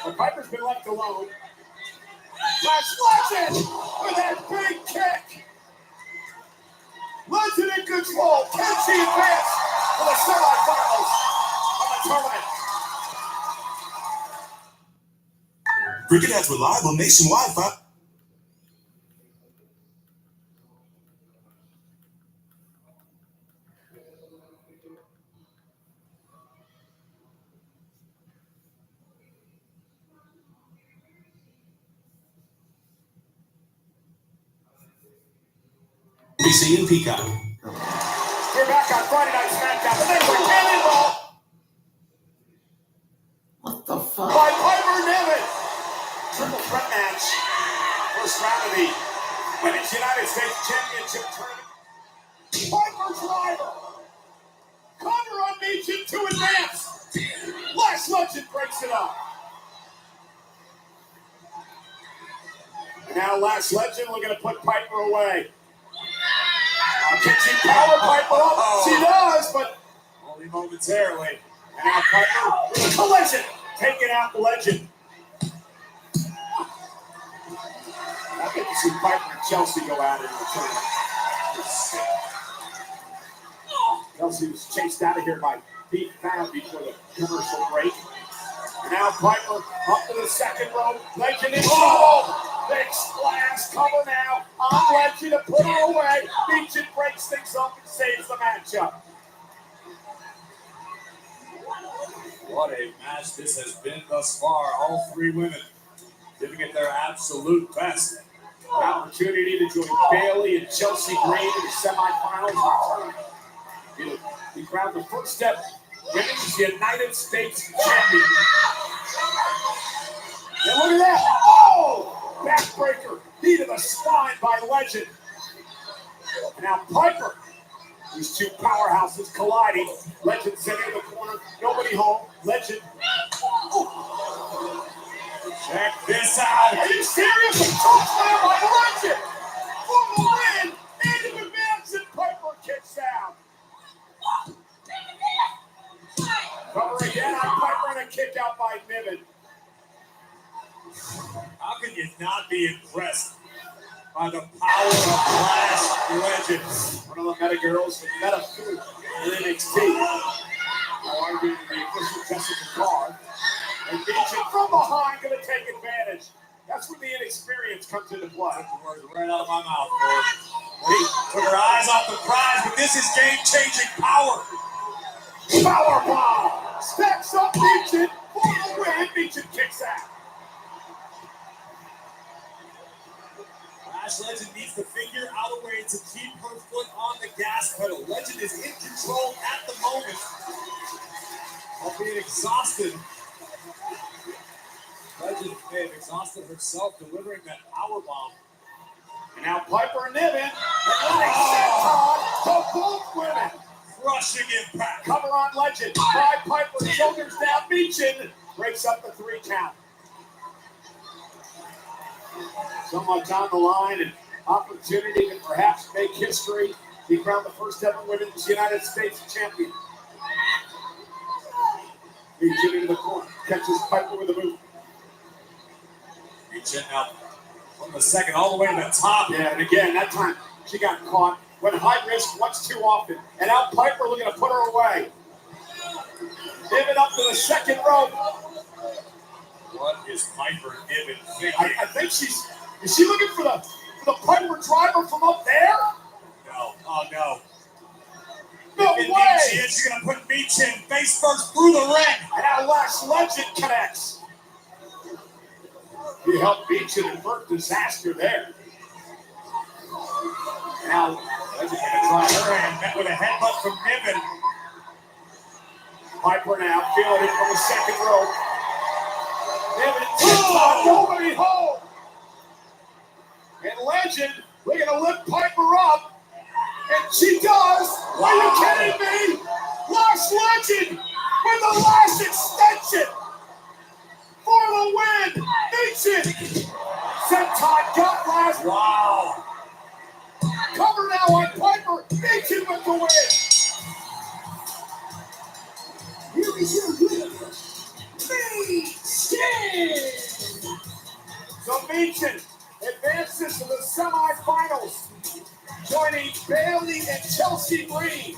But Piper's been left alone. Last Legend with that big kick. Legend in control. Can she advance to the semifinals of the tournament? Cricket has reliable nationwide fiber. NBC and Peacock. We're back on Friday Night SmackDown. The names are Cannonball. What the fuck? By Piper Niven. Triple threat match. First round of the Women's United States Championship tournament. Piper's rival. Cover on Mi Chin to advance. Last Legend breaks it up. And now Last Legend looking to put Piper away. Can she power Piper up? She does, but Only momentarily. and now Piper with a collision, taking out the Legend. I think you see Piper and Chelsea go at it in the tournament. Chelsea was chased out of here by Pete Fab before the commercial break. And now Piper up to the second rope. Legend in trouble. Big splash cover now on Legend to put her away. Mi Chin breaks things up and saves the matchup. What a match this has been thus far. All three women giving it their absolute best. An opportunity to join Bailey and Chelsea Green in the semifinals of the tournament. It'll be crowned the first step Women's United States champion. And look at that! Oh! Backbreaker, knee to the spine by Legend. And now Piper. These two powerhouses colliding. Legend sitting in the corner. Nobody home. Legend. Oh. Check this out. Are you serious? Touchdown by Legend. For the win. Into advance and Piper kicks out. Cover again on Piper and a kick out by Niven. How can you not be impressed by the power of Glass Legend. One of the meta girls with meta food in NXT. Now arguing the official Jessica Carr. And Beecham from behind going to take advantage. That's when the inexperience comes into play. Took the words right out of my mouth, boy. He took her eyes off the prize, but this is game-changing power. Power bomb. Stacks up Beecham for the win. Beecham kicks out. Glass Legend needs to figure out a way to keep her foot on the gas pedal. Legend is in control at the moment. Albeit exhausted. Legend may have exhausted herself delivering that power bomb. And now Piper Niven and letting senton to both women. Crushing impact. Cover on Legend. By Piper, shoulders down. Beechin breaks up the 3 count. So much on the line and opportunity to perhaps make history. Be crowned the first ever Women's United States champion. Beechin into the corner. Catches Piper with a boot. Beechin now from the second all the way to the top. Yeah, and again, that time she got caught. Went high risk once too often. And now Piper looking to put her away. Niven up to the second rope. What is Piper Niven thinking? I think is she looking for the Piper driver from up there? No. Oh no. No way! She's gonna put Beechin face first through the ring. And now Glass Legend connects. He helped Beechin avert disaster there. Now Legend gonna try her hand, met with a headbutt from Niven. Piper now feeling it from the second rope. Niven, nobody home. And Legend looking to lift Piper up. And she does. Wow. Are you kidding me? Glass Legend with the last extension for the win. Beechin. Senton got last. Wow. Cover now on Piper. Beechin with the win. Here is your winner, Beechin. So Beechin advances to the semifinals, joining Bailey and Chelsea Green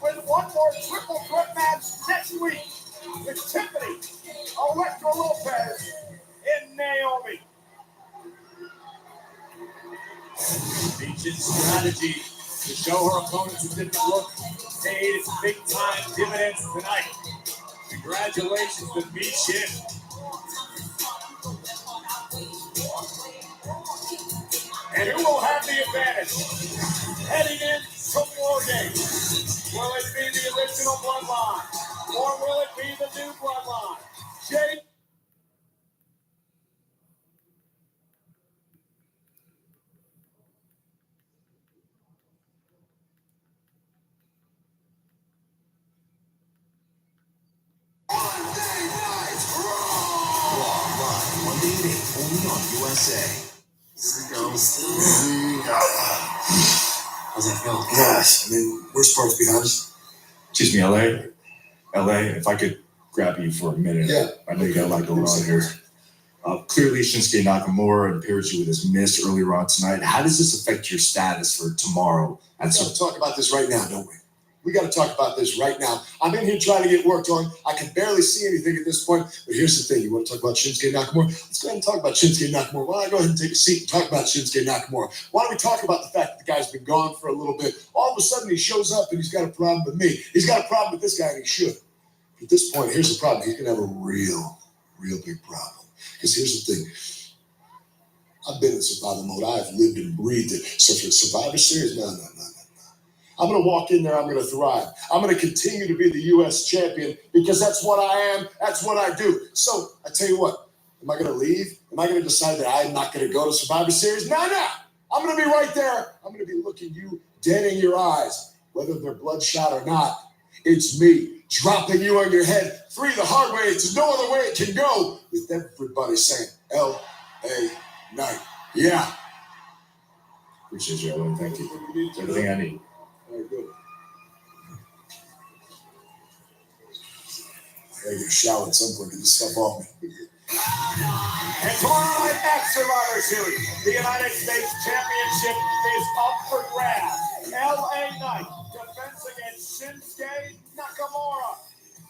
with one more triple threat match next week with Tiffany, Electra Lopez, and Naomi. Beechin's strategy to show her opponents a different look paid its big-time dividends tonight. Congratulations to Beechin. And who will have the advantage heading in to wargames? Will it be the original bloodline, or will it be the new bloodline? Jake. Monday at 8, only on USA. How's that feel? Gosh, I mean, worst part's behind us. Excuse me, LA, if I could grab you for a minute. Yeah. I know you got a lot going on here. Clearly, Shinsuke Nakamura impaired you with his miss earlier on tonight. How does this affect your status for tomorrow? We got to talk about this right now, don't we? We got to talk about this right now. I'm in here trying to get work on. I can barely see anything at this point. But here's the thing. You want to talk about Shinsuke Nakamura? Let's go ahead and talk about Shinsuke Nakamura. Why don't I go ahead and take a seat and talk about Shinsuke Nakamura? Why don't we talk about the fact that the guy's been gone for a little bit? All of a sudden, he shows up and he's got a problem with me. He's got a problem with this guy, and he should. At this point, here's the problem. He's going to have a real big problem. Because here's the thing. I've been in survival mode. I've lived and breathed it. So for Survivor Series, no. I'm going to walk in there. I'm going to thrive. I'm going to continue to be the U.S. champion because that's what I am. That's what I do. So I tell you what, am I going to leave? Am I going to decide that I'm not going to go to Survivor Series? No. I'm going to be right there. I'm going to be looking you dead in your eyes, whether they're bloodshot or not. It's me dropping you on your head 3 the hard way. It's no other way it can go with everybody saying L.A. Knight. Yeah. Appreciate you, Ellen. Thank you. It's everything I need. Very good. I gotta get a shower at some point. Get this stuff off me. And tomorrow night at Survivor Series, the United States Championship is up for grabs. LA Knight defense against Shinsuke Nakamura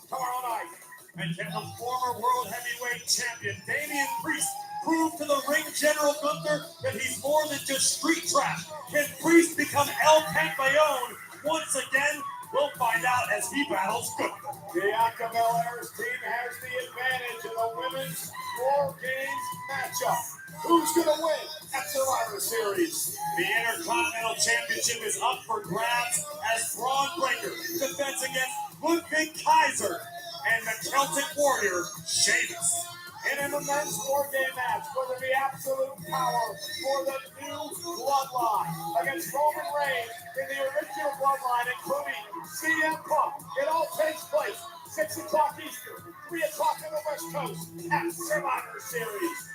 tomorrow night. And can the former World Heavyweight Champion Damian Priest prove to the ring general Gunther that he's more than just street trash? Can Priest become El Campeon once again? We'll find out as he battles Gunther. Bianca Belair's team has the advantage in the women's War Games matchup. Who's going to win at Survivor Series? The Intercontinental Championship is up for grabs as Braun Breaker defends against Ludwig Kaiser and the Celtic Warrior, Sheamus. And in the men's War Game match, for the absolute power for the new bloodline against Roman Reigns in the original bloodline, including CM Punk. It all takes place 6 o'clock Eastern, 3 o'clock on the West Coast at Survivor Series.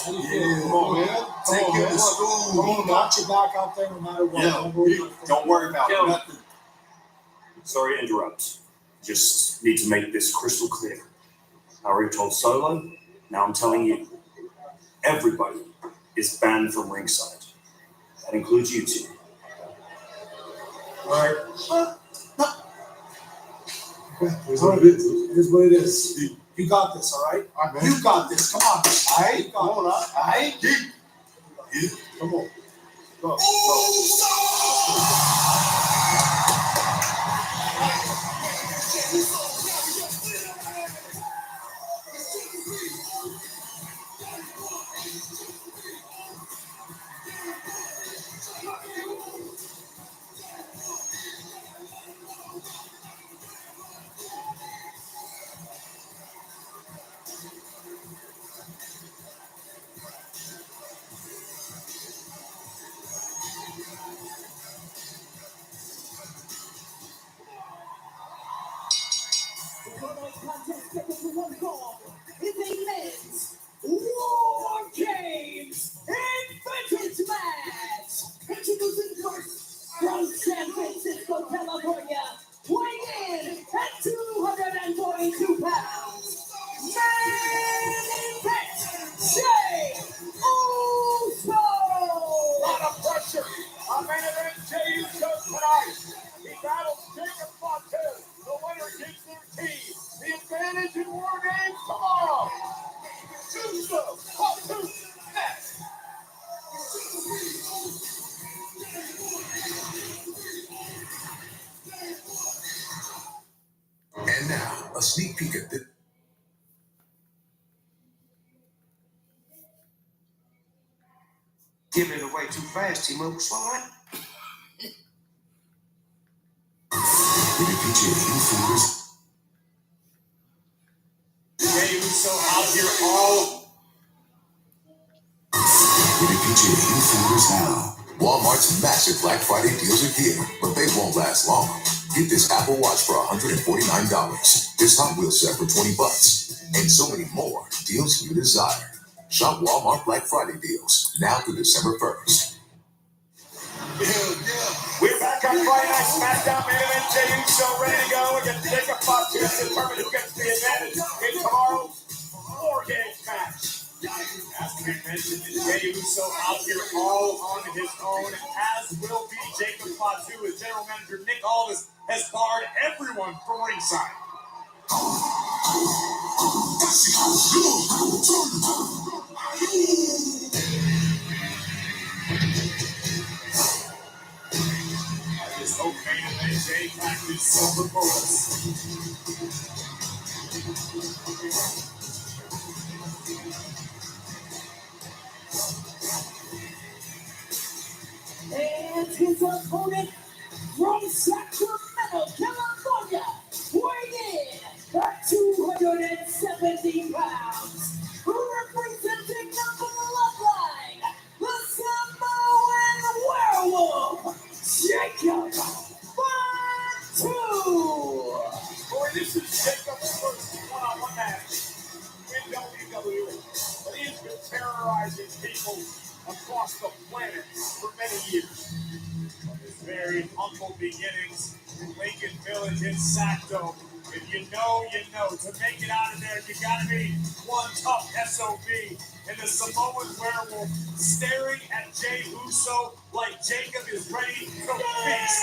Come on, man. Take it to school. Come on, got your back out there no matter what. Yeah, don't worry about nothing. Sorry to interrupt. Just need to make this crystal clear. I already told Solo. Now I'm telling you. Everybody is banned from ringside. That includes you two. All right. Here's what it is. Here's what it is. You got this, all right? All right, you got this. Come on. All right? Come on. All right? Come on. Go. Contest scheduled for one fall is a men's War Games Invented match. Introducing first from San Francisco, California, weighing in at 242 pounds. Main event, Jey Uso. Lot of pressure on main event Jey Uso tonight. He battles Jacob Fatu. The winner gives their team the advantage in War Games tomorrow. Uso, Fatu, next. And now, a sneak peek at this. Giving it away too fast, T-Mobile. Swallow that. Jey Uso out here all. Now, Walmart's massive Black Friday deals are here, but they won't last long. Get this Apple Watch for $149, this Hot Wheels set for $20, and so many more deals you desire. Shop Walmart Black Friday deals now through December 1st. We're back on Friday Night SmackDown. Main event Jey Uso ready to go against Jacob Fatu to determine who gets the advantage in tomorrow's War Games match. As we mentioned, Jey Uso out here all on his own, as will be Jacob Fatu. His general manager Nick Aldis has barred everyone from ringside. This hope main event, Jey practiced silver bullets. And his opponent from Sacramento, California, weighing in at 270 pounds, representing the bloodline, the Samoan werewolf, Jacob Fatu. Boy, this is Jacob's first one-on-one match in WWE, but he has been terrorizing people across the planet for many years. From his very humble beginnings Lincoln Village in Sackdome. If you know, you know. To make it out of there, you gotta be one tough SOB. And the Samoan werewolf staring at Jey Uso like Jacob is ready to feast.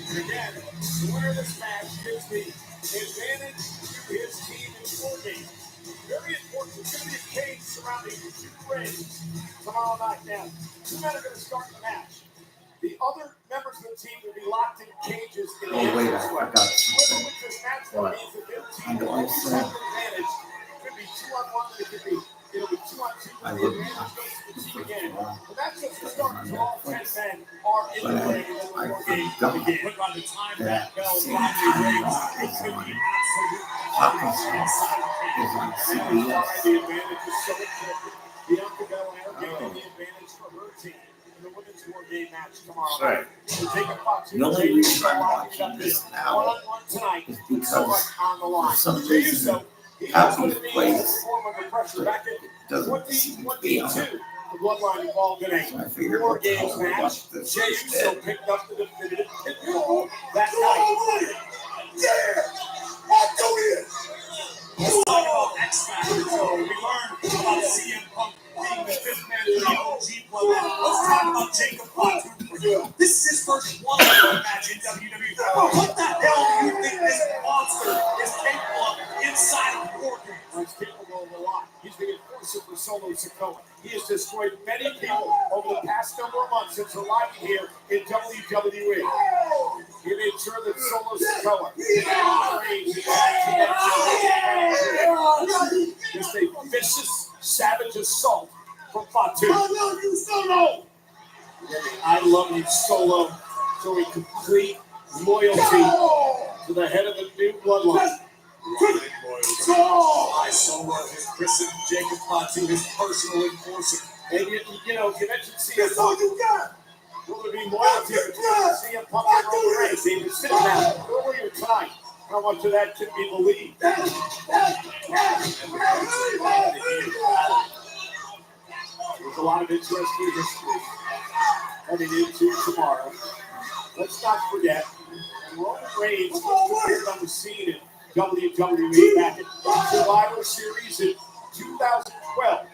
And again, the winner of this match gives the advantage to his team in wargames. Very important. There's going to be a cage surrounding the two rings tomorrow night. Now, two men are going to start the match. The other members of the team will be locked in cages. In Oh, wait, I Whoever got wins this match what? means that their team will always have an advantage. It could be 2-on-1, it could be 2-on-2. I The didn't. advantage goes to the team again. But that's just the start. So all 10 men are in the ring, and then the war game begins. But by the time that bell finally rings, it could be absolute carnage inside the cage. And that's why the advantage is so important. Bianca Belair gaining the advantage for her team in the women's war game match tomorrow night. The only reason I'm watching this now is because for some reason Apple's place doesn't seem to be on. The bloodline involved in a war games match. Jey Uso picked up the definitive pinfall that night. Yeah! I'll do it! Let's talk about X Factor. So we learned about CM Punk being the fifth man for the OG bloodline. Let's talk about Jacob Fatu. This is his first one-on-one match in WWE. What the hell do you think this monster is capable of inside of Wargames? He's capable of a lot. He's the enforcer for Solo Sikoa. He has destroyed many people over the past number of months since arriving here in WWE. He made sure that Solo Sikoa just a vicious, savage assault from Fatu. I love you, Solo! I love you, Solo. So a complete loyalty to the head of the new bloodline. I so love his Chris and Jacob Fatu, his personal enforcer. And you know, you mentioned CM Punk. Will there be loyalty between CM Punk and Roman Reigns? David, sit down. Earlier tonight, how much of that can be believed? There's a lot of interesting history heading into tomorrow. Let's not forget, Roman Reigns appeared on the scene in WWE back in Survivor Series in 2012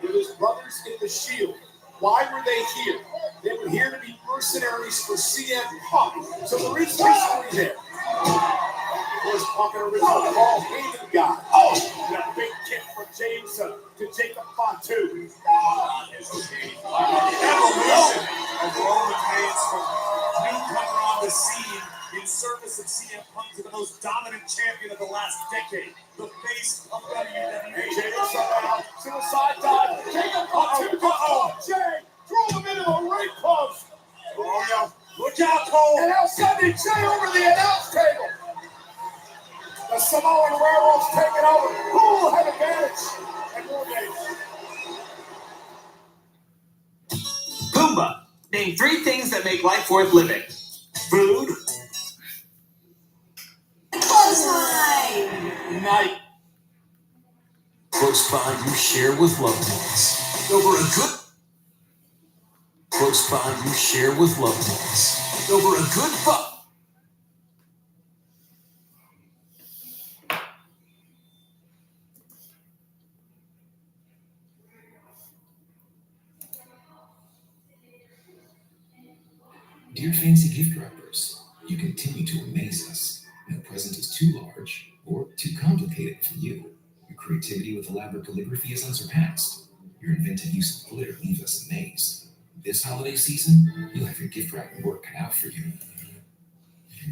with his brothers in the Shield. Why were they here? They were here to be mercenaries for CM Punk. So there is history there. Of course, Punk, an original Paul Heyman guy. And a big kick from James to Jacob Fatu. Evolution of Roman Reigns from newcomer on the scene in service of CM Punk to the most dominant champion of the last decade, the face of WWE. Suicide dive. Jacob Fatu. Jay, throw him into a ring post. Oh, no. Look out, Cole. And now sending Jay over the announce table. The Samoan werewolves taking over. Who will have advantage at Wargames? Pumbaa, name 3 things that make life worth living. Food. Close time. Night. Close by you share with loved ones. Over a good. Close by you share with loved ones. Over a good fuck. Dear fancy gift wrappers, you continue to amaze us. No present is too large or too complicated for you. Your creativity with elaborate calligraphy is unsurpassed. Your inventive use of glitter leaves us amazed. This holiday season, you'll have your gift wrapping work cut out for you.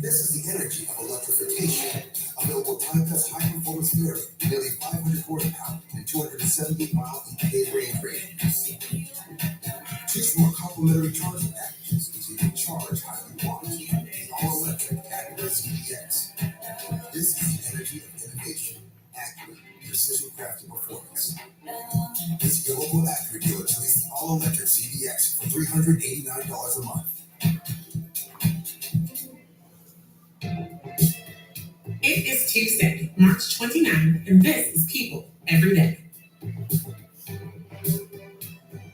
This is the energy of electrification. Available time-test high-performance glitter, nearly 500 horsepower and 278-mile EPA range ratings. Choose from our complimentary charging packages so you can charge how you want. The all-electric Acura CDX. This is the energy of innovation. Acura, precision-crafted performance. Visit your local Acura dealer to lease the all-electric CDX for $389 a month. It is Tuesday, March 29th, and this is People Every Day.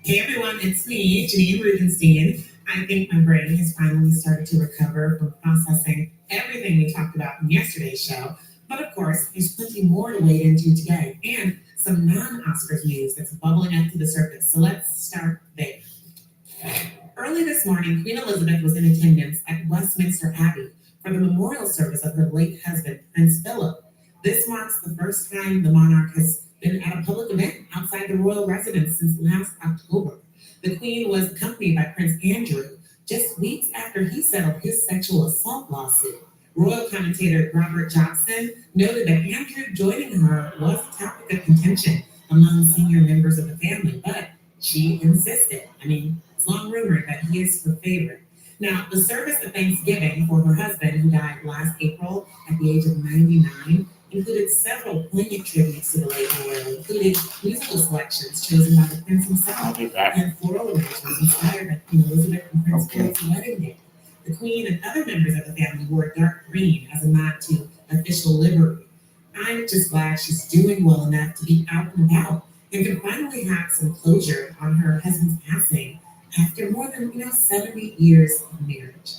Hey everyone, it's me, Janine Rubenstein, I think my brain has finally started to recover from processing everything we talked about in yesterday's show. But of course, there's plenty more to wade into today and some non-Oscars news that's bubbling up to the surface. So let's start there. Early this morning, Queen Elizabeth was in attendance at Westminster Abbey for the memorial service of her late husband, Prince Philip. This marks the first time the monarch has been at a public event outside the royal residence since last October. The Queen was accompanied by Prince Andrew just weeks after he settled his sexual assault lawsuit. Royal commentator Robert Johnson noted that Andrew joining her was a topic of contention among senior members of the family, but she insisted. It's long rumored that he is her favorite. Now, the service of Thanksgiving for her husband, who died last April at the age of 99, included several poignant tributes to the late royal, including musical selections chosen by the prince himself and floral arrangements inspired by Queen Elizabeth and Prince Philip's wedding day. The Queen and other members of the family wore dark green as a nod to official livery. I'm just glad she's doing well enough to be out and about and can finally have some closure on her husband's passing after more than 70 years of marriage.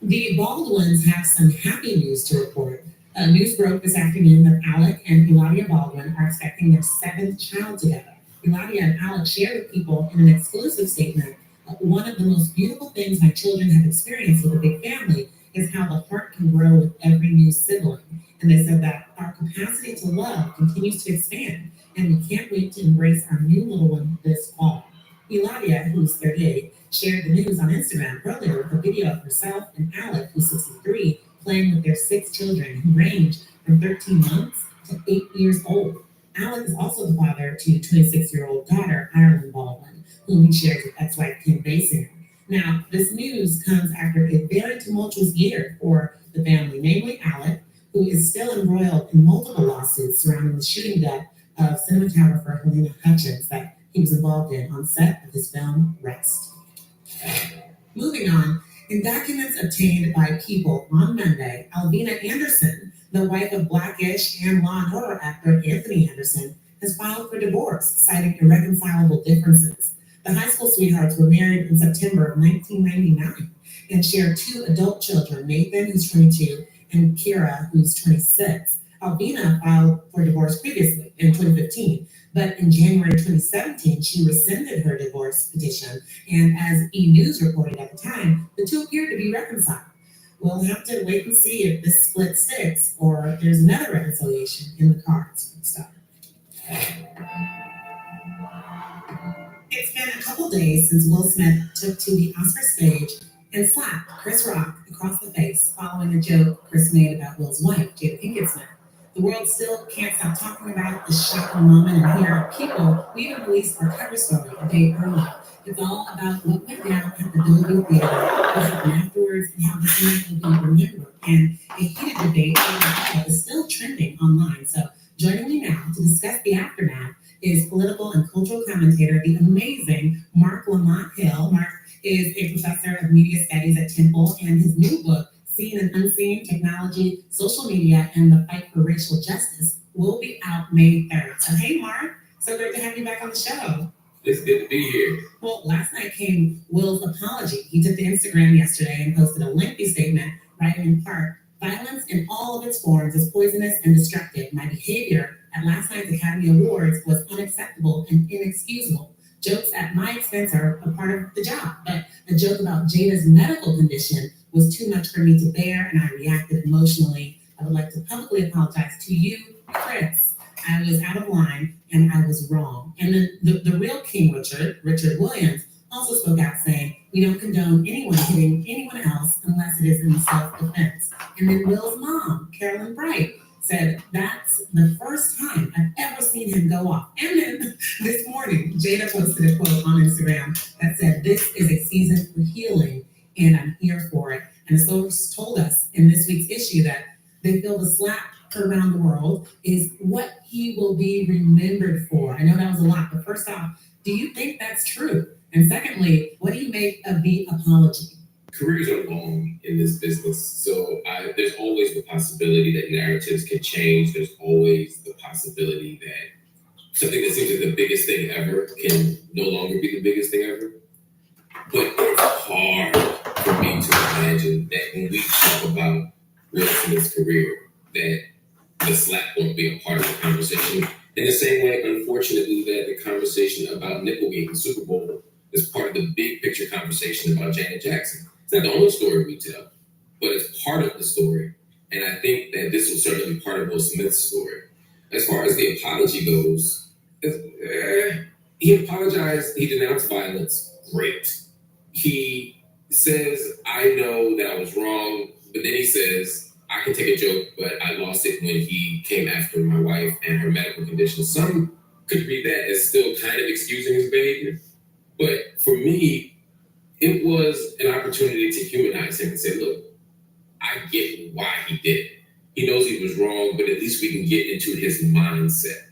The Baldwins have some happy news to report. News broke this afternoon that Alec and Eladia Baldwin are expecting their 7th child together. Eladia and Alec shared with people in an exclusive statement, one of the most beautiful things my children have experienced with a big family is how the heart can grow with every new sibling. And they said that our capacity to love continues to expand, and we can't wait to embrace our new little one this fall. Eladia, who's 38, shared the news on Instagram earlier with a video of herself and Alec, who's 63, playing with their 6 children who range from 13 months to 8 years old. Alec is also the father to 26-year-old daughter, Ireland Baldwin, whom he shares with ex-wife Kim Basinger. Now, this news comes after a very tumultuous year for the family, namely Alec, who is still embroiled in multiple lawsuits surrounding the shooting death of cinematographer Helena Hutchins that he was involved in on set of his film Rest. Moving on, in documents obtained by People on Monday, Alvina Anderson, the wife of Blackish and Law and Order actor Anthony Anderson, has filed for divorce, citing irreconcilable differences. The high school sweethearts were married in September of 1999 and share 2 adult children, Nathan, who's 22, and Kira, who's 26. Alvina filed for divorce previously in 2015, but in January 2017, she rescinded her divorce petition, and as E! News reported at the time, the 2 appeared to be reconciled. We'll have to wait and see if this split sticks or there's another reconciliation in the cards for the star. It's been a couple days since Will Smith took to the Oscar stage and slapped Chris Rock across the face following a joke Chris made about Will's wife, Jada Pinkett Smith. The world still can't stop talking about the shocking moment, and here at People, we even released our cover story a day early. It's all about what went down at the Dolby Theater, what happened afterwards, and how this night will be remembered. And a heated debate is still trending online. So joining me now to discuss the aftermath is political and cultural commentator, the amazing Mark Lamont Hill. Mark is a professor of media studies at Temple, and his new book, Seen and Unseen: Technology, Social Media, and the Fight for Racial Justice, will be out May 3rd. So hey, Mark, so great to have you back on the show. It's good to be here. Well, last night came Will's apology. He took to Instagram yesterday and posted a lengthy statement, writing in part, "Violence in all of its forms is poisonous and destructive. My behavior at last night's Academy Awards was unacceptable and inexcusable. Jokes at my expense are a part of the job, but a joke about Jada's medical condition was too much for me to bear, and I reacted emotionally. I would like to publicly apologize to you, Chris. I was out of line and I was wrong." And then the real King Richard Williams, also spoke out saying, "We don't condone anyone hitting anyone else unless it is in self-defense." And then Will's mom, Carolyn Bright, said, "That's the first time I've ever seen him go off." And then this morning, Jada posted a quote on Instagram that said, "This is a season for healing, and I'm here for it." And the source told us in this week's issue that they feel the slap around the world is what he will be remembered for. I know that was a lot, but first off, do you think that's true? And secondly, what do you make of the apology? Careers are long in this business, so there's always the possibility that narratives can change. There's always the possibility that something that seems like the biggest thing ever can no longer be the biggest thing ever. But it's hard for me to imagine that when we talk about Will Smith's career, that the slap won't be a part of the conversation. In the same way, unfortunately, that the conversation about Nipplegate and Super Bowl is part of the big picture conversation about Janet Jackson. It's not the only story we tell, but it's part of the story. And I think that this will certainly be part of Will Smith's story. As far as the apology goes, he apologized, he denounced violence, great. He says, I know that I was wrong, but then he says, I can take a joke, but I lost it when he came after my wife and her medical condition. Some could read that as still kind of excusing his behavior. But for me, it was an opportunity to humanize him and say, look, I get why he did it. He knows he was wrong, but at least we can get into his mindset.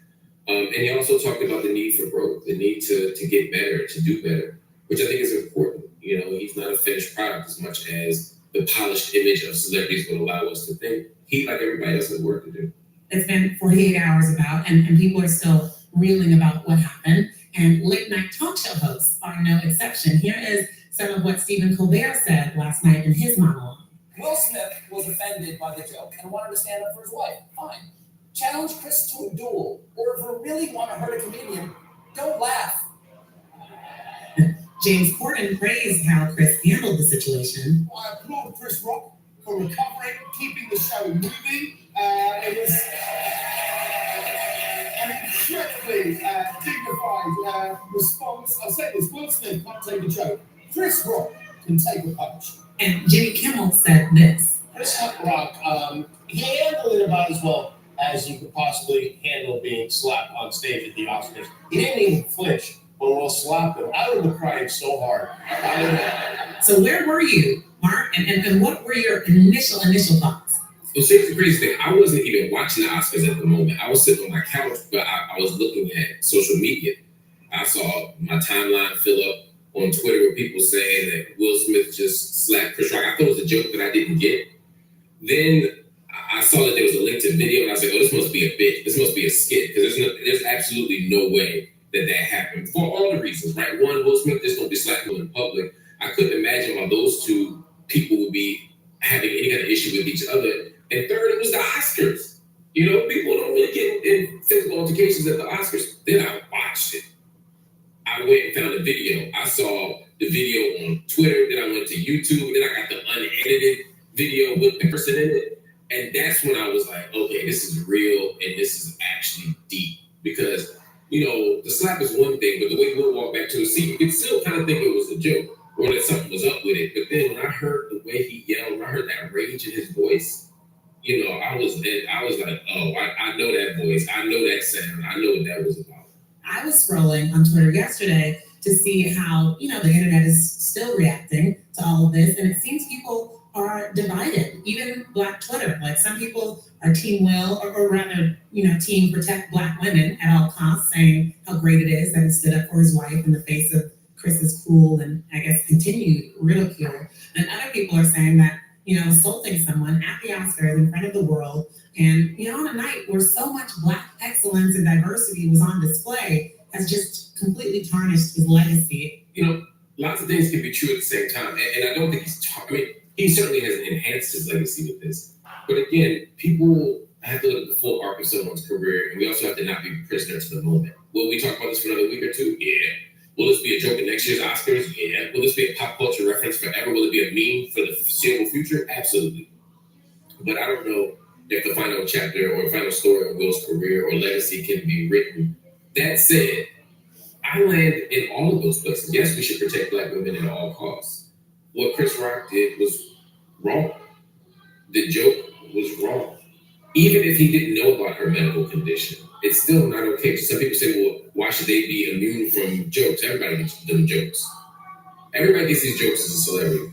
And he also talked about the need for growth, the need to get better, to do better, which I think is important. You know, he's not a finished product as much as the polished image of celebrities would allow us to think. He, like everybody else, has work to do. It's been 48 hours about, and people are still reeling about what happened. And late night talk show hosts are no exception. Here is some of what Stephen Colbert said last night in his monologue. Will Smith was offended by the joke and wanted to stand up for his wife. Fine. Challenge Chris to a duel. Or if you really want to hurt a comedian, don't laugh. James Corden praised how Chris handled the situation. I applaud Chris Rock for recovering, keeping the show moving. It was an incredibly dignified response. I say this, Will Smith can't take a joke. Chris Rock can take a punch. And Jimmy Kimmel said this. Chris Rock, he handled it about as well as you could possibly handle being slapped on stage at the Oscars. He didn't even flinch when Will slapped him. I would have been crying so hard. So where were you, Mark? And what were your initial thoughts? So here's the crazy thing. I wasn't even watching the Oscars at the moment. I was sitting on my couch, but I was looking at social media. I saw my timeline fill up on Twitter with people saying that Will Smith just slapped Chris Rock. I thought it was a joke that I didn't get. Then I saw that there was a link to video, and I was like, oh, this must be a bit. This must be a skit, because there's absolutely no way that happened. For all the reasons, right? One, Will Smith just don't be slapping in public. I couldn't imagine why those two people would be having any kind of issue with each other. And third, it was the Oscars. You know, people don't really get in physical altercations at the Oscars. Then I watched it. I went and found a video. I saw the video on Twitter. Then I went to YouTube. Then I got the unedited video with the person in it. And that's when I was like, okay, this is real and this is actually deep. Because, you know, the slap is one thing, but the way Will walked back to his seat, you could still kind of think it was a joke or that something was up with it. But then when I heard the way he yelled, when I heard that rage in his voice, you know, I was like, oh, I know that voice. I know that sound. I know what that was about. I was scrolling on Twitter yesterday to see how, you know, the internet is still reacting to all of this. And it seems people are divided, even Black Twitter. Like some people are Team Will, or rather, you know, Team Protect Black Women at all costs, saying how great it is that he stood up for his wife in the face of Chris's cruel and, I guess, continued ridicule. And other people are saying that, you know, assaulting someone at the Oscars in front of the world, and, you know, on a night where so much Black excellence and diversity was on display, has just completely tarnished his legacy. You know, lots of things can be true at the same time. And I don't think he certainly has enhanced his legacy with this. But again, people have to look at the full arc of someone's career, and we also have to not be prisoner to the moment. Will we talk about this for another week or two? Yeah. Will this be a joke in next year's Oscars? Yeah. Will this be a pop culture reference forever? Will it be a meme for the foreseeable future? Absolutely. But I don't know if the final chapter or final story of Will's career or legacy can be written. That said, I land in all of those places. Yes, we should protect Black women at all costs. What Chris Rock did was wrong. The joke was wrong. Even if he didn't know about her medical condition, it's still not okay. Some people say, well, why should they be immune from jokes? Everybody gets them jokes. Everybody gets these jokes as a celebrity.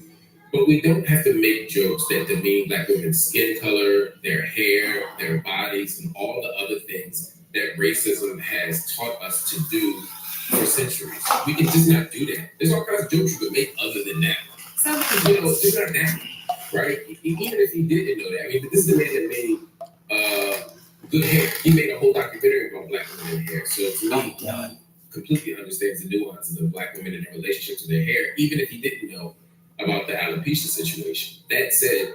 But we don't have to make jokes that demean Black women's skin color, their hair, their bodies, and all the other things that racism has taught us to do for centuries. We can just not do that. There's all kinds of jokes you could make other than that. You know, just not that, right? Even if he didn't know that. I mean, this is the man that made good hair. He made a whole documentary about Black women and hair. So to me, completely understands the nuances of Black women and their relationships with their hair, even if he didn't know about the alopecia situation. That said,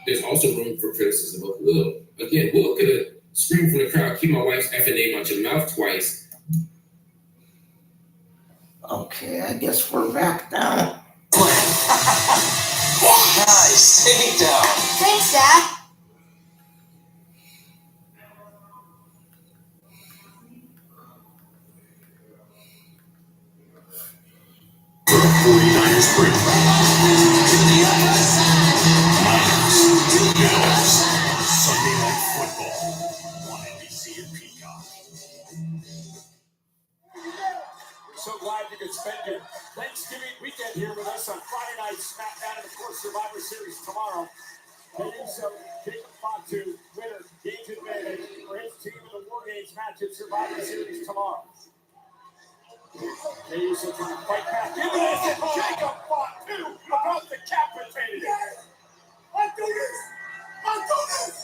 there's also room for criticism of Will. Again, Will could have screamed from the crowd, "Keep my wife's effing name out your mouth" twice. Okay, I guess we're back now. Nice takedown. Thanks, Dad. For the 49ers break. Niners, Bills, Sunday Night Football on NBC and Peacock. We're so glad you could spend your Thanksgiving weekend here with us on Friday Night SmackDown and, of course, Survivor Series tomorrow. So Jacob Fatu, winner, gains advantage for his team in the wargames match at Survivor Series tomorrow. Jey Uso trying to fight back. Give it to Jacob Fatu, about decapitated. I'll do this! I'll do this!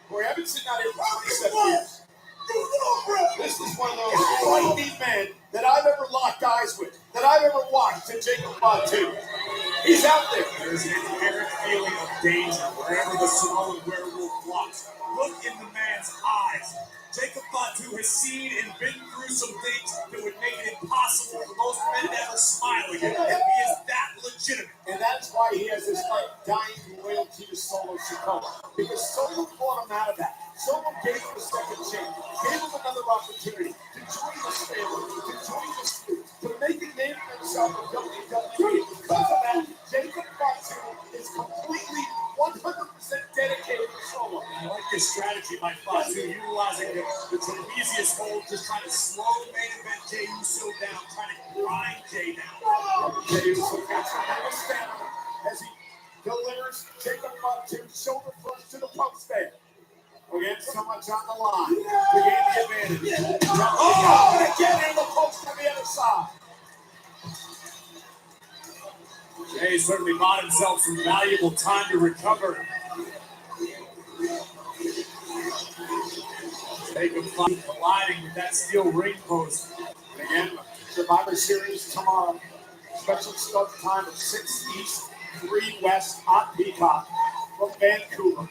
Boy, I've been sitting out here for 27 years. This is one of those lightning men that I've ever locked eyes with, that I've ever watched in Jacob Fatu. He's out there. There's an inherent feeling of danger wherever the Samoan werewolf walks. Look in the man's eyes. Jacob Fatu has seen and been through some things that would make it impossible for most men to ever smile again. He is that legitimate. And that's why he has this dying loyalty to Solo Sikoa. Because Solo fought him out of that. Solo gave him a second chance, gave him another opportunity to join this family, to join this group, to make a name for himself in WWE. Because of that, Jacob Fatu is completely 100% dedicated to Solo. I like this strategy by Fatu, utilizing the trapezius hold, just trying to slow main event Jey Uso down, trying to grind Jey down. Jey Uso got tremendous stamina as he delivers Jacob Fatu shoulder first to the post there. Again, so much on the line to gain the advantage. Oh, and again in the post on the other side. Jey certainly bought himself some valuable time to recover. Jacob Fatu colliding with that steel ring post. And again, Survivor Series tomorrow. Special start time of 6 East, 3 West on Peacock from Vancouver.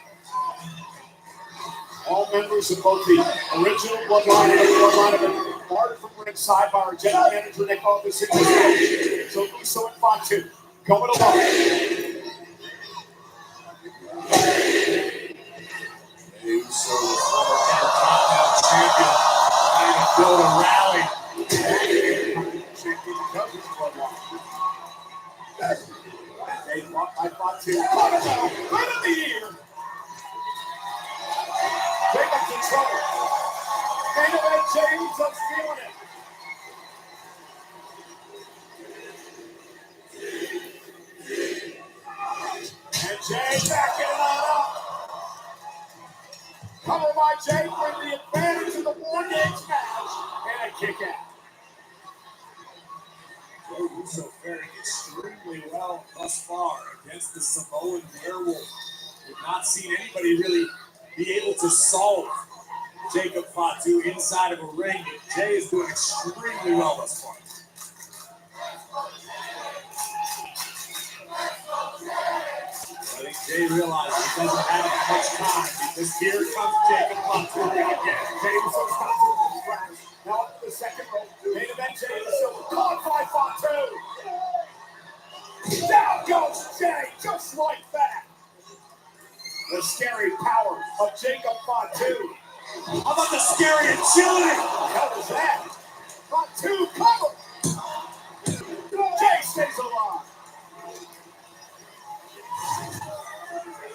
All members of both the original Bloodline and the Bloodline have been barred from ringside by our general manager, Nick Aldis. So Uso and Fatu going along. Uso, the former Intercontinental champion, trying to build a rally. They fought by Fatu. Right of the year. Jacob's in trouble. Main event, Jey Uso's feeling it. And Jey backing it on up. Cover by Jey for the advantage of the wargames match. And a kick out. Jey Uso faring extremely well thus far against the Samoan werewolf. We've not seen anybody really be able to solve Jacob Fatu inside of a ring. Jey is doing extremely well thus far. I think Jey realizes he doesn't have much time because here comes Jacob Fatu again. Jey Uso's got to the ground. Now up to the second rope. Main event, Jey Uso caught by Fatu. Down goes Jey, just like that. The scary power of Jacob Fatu. How about the scary agility? How was that? Fatu cover. Jey stays alive.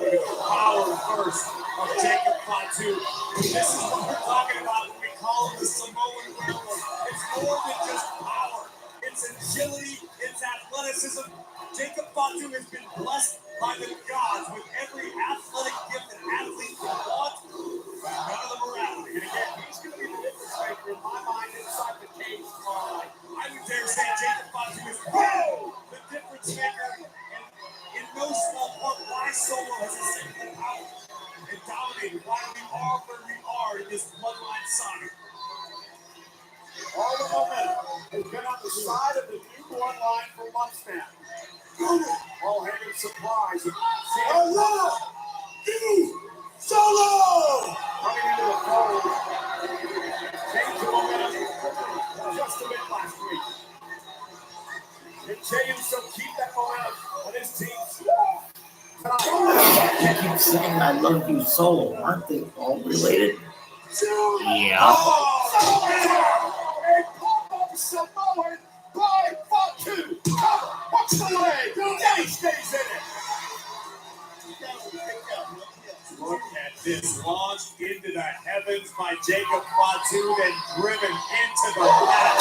Look at the power burst of Jacob Fatu. This is what we're talking about when we call him the Samoan werewolf. It's more than just power. It's agility, it's athleticism. Jacob Fatu has been blessed by the gods with every athletic gift an athlete can want. None of them around. And again, he's going to be the difference maker in my mind inside the cage tomorrow night. I would dare say Jacob Fatu is the difference maker, and in no small part why Solo has ascended power and dominated, why we are where we are in this bloodline saga. All the momentum has been on the side of the new bloodline for months now. All Heyman surprised. Hello! You! Solo! Coming into the fold. Changed the momentum just a bit last week. And Jey Uso keep that momentum on his team. I keep saying I love you, Solo. Aren't they all related? Yeah. A pop-up Samoan by Fatu. What's the leg? Jey stays in it. Look at this, launched into the heavens by Jacob Fatu, then driven into the mat.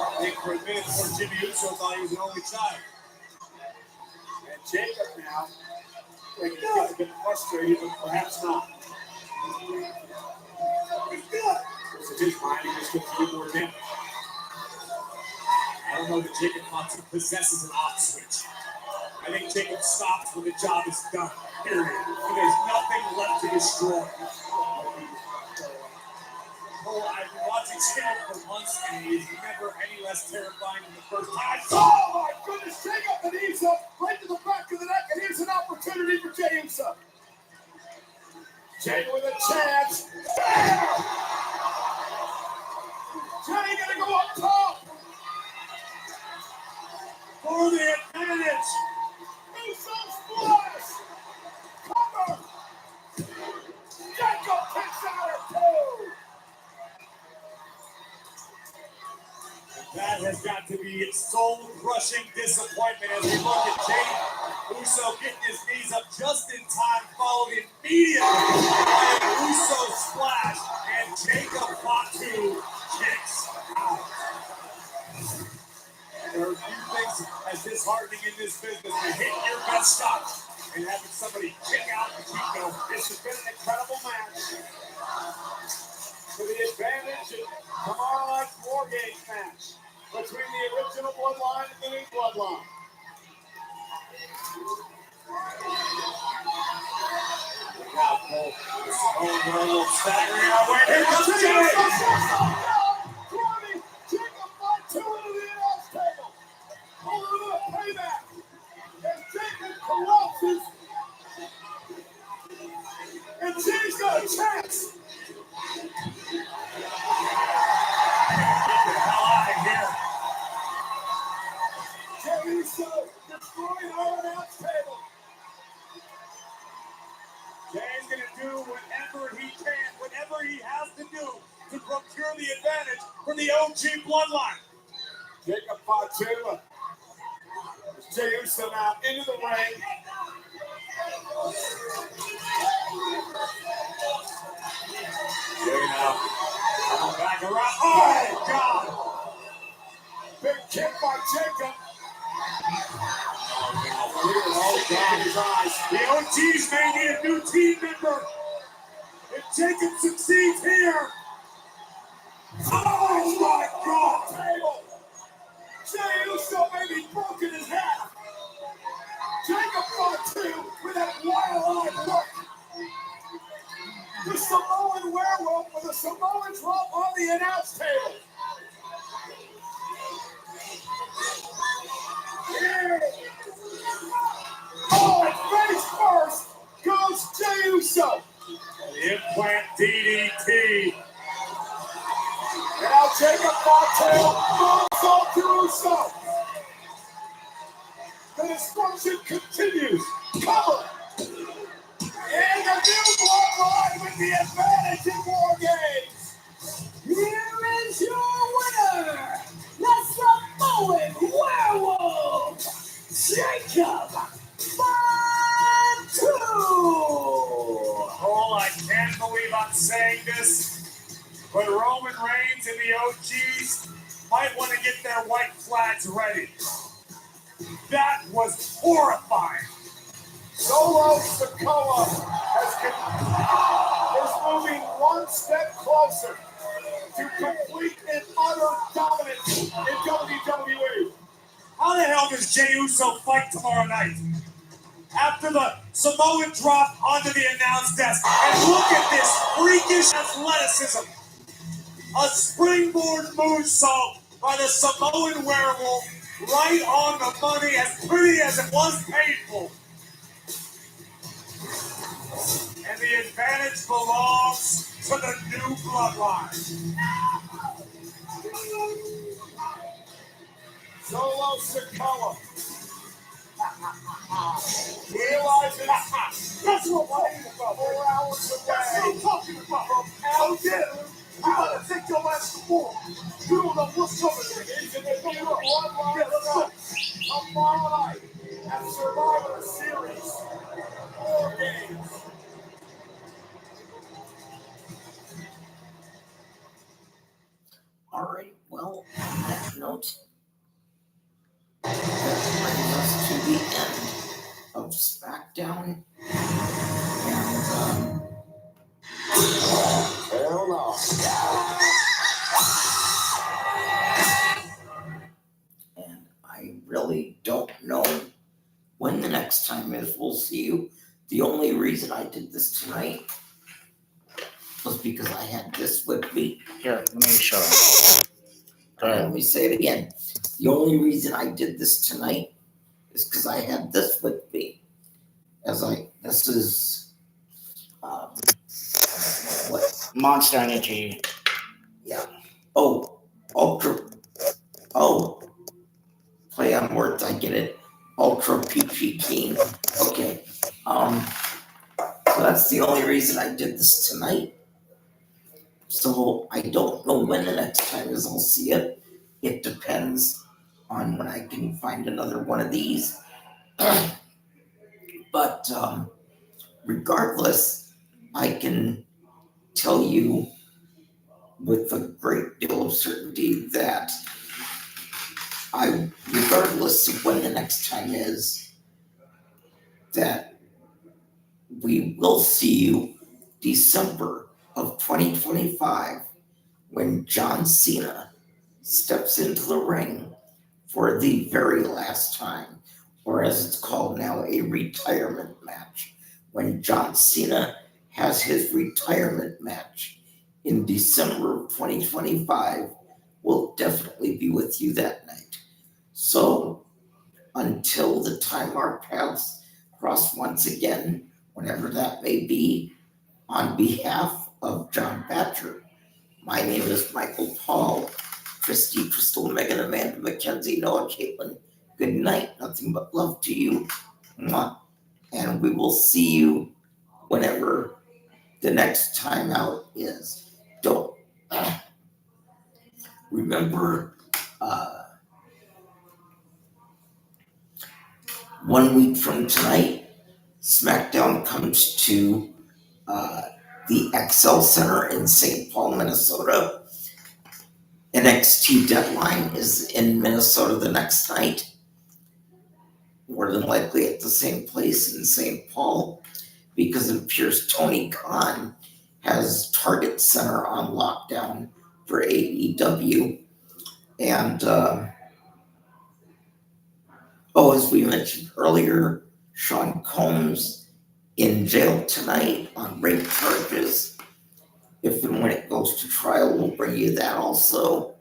I think for a minute before Jimmy Uso thought he was an only child. And Jacob now, I think he's a bit frustrated, but perhaps not. So his mind, he just gets a bit more damage. I don't know that Jacob Fatu possesses an off switch. I think Jacob stops when the job is done. Period. And there's nothing left to destroy. Oh, I've been watching Jacob for months, and he's never any less terrifying than the first time. Oh my goodness! Jacob the knees up, right to the back of the neck, and here's an opportunity for Jey Uso. Jey with a chance. Jey gonna go up top for the advantage. Uso splash! Cover! Jacob kicks out at 2! That has got to be soul-crushing disappointment as we look at Jey Uso getting his knees up just in time, followed immediately by an Uso splash, and Jacob Fatu kicks out. There are a few things as disheartening in this business to hit your best shot and having somebody kick out and keep going. This has been an incredible match. For the advantage of tomorrow night's wargames match between the original bloodline and the new bloodline. Look out, Cole. This is going a little staggering our way. Here comes Jey! Jacob Fatu into the announce table. A little bit of payback. As Jacob collapses. And Jey's got a chance. Get the hell out of here. Jey Uso destroying our announce table. Jey's going to do whatever he can, whatever he has to do to procure the advantage for the OG bloodline. Jacob Fatu. Jey Uso now into the ring. Jey now coming back around. Oh, God! Big kick by Jacob. Oh, God, his eyes. The OGs may need a new team member. If Jacob succeeds here. Oh, my God! Table. Jey Uso may be broken in half. Jacob Fatu with that wild-eyed look. The Samoan werewolf with a Samoan drop on the announce table. Yeah. Oh, face first goes Jey Uso. The implant DDT. Now Jacob Fatu moves on to Uso. The destruction continues. Cover. And the new bloodline with the advantage in wargames. Here is your winner, the Samoan werewolf, Jacob Fatu. Oh, I can't believe I'm saying this, but Roman Reigns and the OGs might want to get their white flags ready. That was horrifying. Solo Sikoa is moving one step closer to complete and utter dominance in WWE. How the hell does Jey Uso fight tomorrow night? After the Samoan drop onto the announce desk. And look at this freakish athleticism. A springboard moonsault by the Samoan werewolf, right on the money, as pretty as it was painful. And the advantage belongs to the new bloodline. Solo Sikoa. Realizes that's what we're talking about. 4 hours a day. That's what I'm talking about. From LG. You gotta take your ass to war. You don't know what's coming. Yeah, let's go. Tomorrow night, at Survivor Series, wargames. All right, well, on that note, that brings us to the end of SmackDown. And, hell no. And I really don't know when the next time is. We'll see you. The only reason I did this tonight was because I had this with me. Here, let me show you. Go ahead. Let me say it again. The only reason I did this tonight is because I had this with me. This is what? Monster Energy. Yeah. Oh, Ultra. Oh, play on words. I get it. Ultra Peachy Keen. Okay. So that's the only reason I did this tonight. So I don't know when the next time is I'll see it. It depends on when I can find another one of these. But regardless, I can tell you with a great deal of certainty that regardless of when the next time is, that we will see you December of 2025 when John Cena steps into the ring for the very last time, or as it's called now, a retirement match. When John Cena has his retirement match in December of 2025, we'll definitely be with you that night. So until the time our paths cross once again, whenever that may be, on behalf of John Batcher, my name is Michael Paul. Christy, Crystal, Megan, Amanda, Mackenzie, Noah, Caitlin, good night. Nothing but love to you. Mwah. And we will see you whenever the next time out is. Don't remember 1 week from tonight, SmackDown comes to the XL Center in St. Paul, Minnesota. NXT Deadline is in Minnesota the next night, more than likely at the same place in St. Paul, because it appears Tony Khan has Target Center on lockdown for AEW. And, as we mentioned earlier, Sean Combs in jail tonight on rape charges. If and when it goes to trial, we'll bring you that also.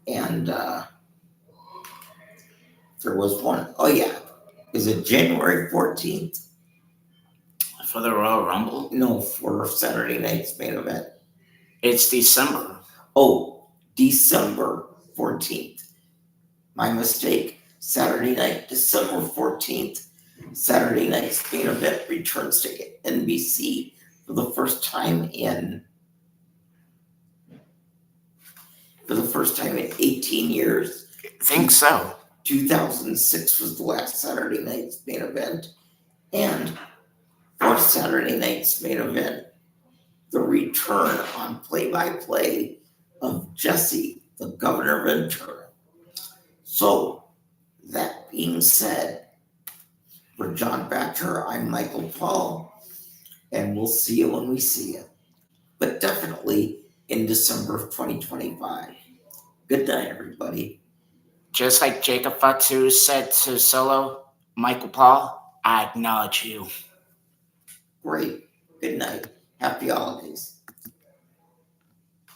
And there was one, is it January 14th? For the Royal Rumble? No, for Saturday night's main event. It's December. Oh, December 14th. My mistake. Saturday night, December 14th. Saturday night's main event returns to NBC for the first time in 18 years. I think so. 2006 was the last Saturday night's main event. And for Saturday night's main event, the return on play-by-play of Jesse, the Governor Ventura. So, that being said, for John Batcher, I'm Michael Paul, and we'll see you when we see you. But definitely in December of 2025. Good night, everybody. Just like Jacob Fatu said to Solo, Michael Paul, I acknowledge you. Great. Good night. Happy holidays.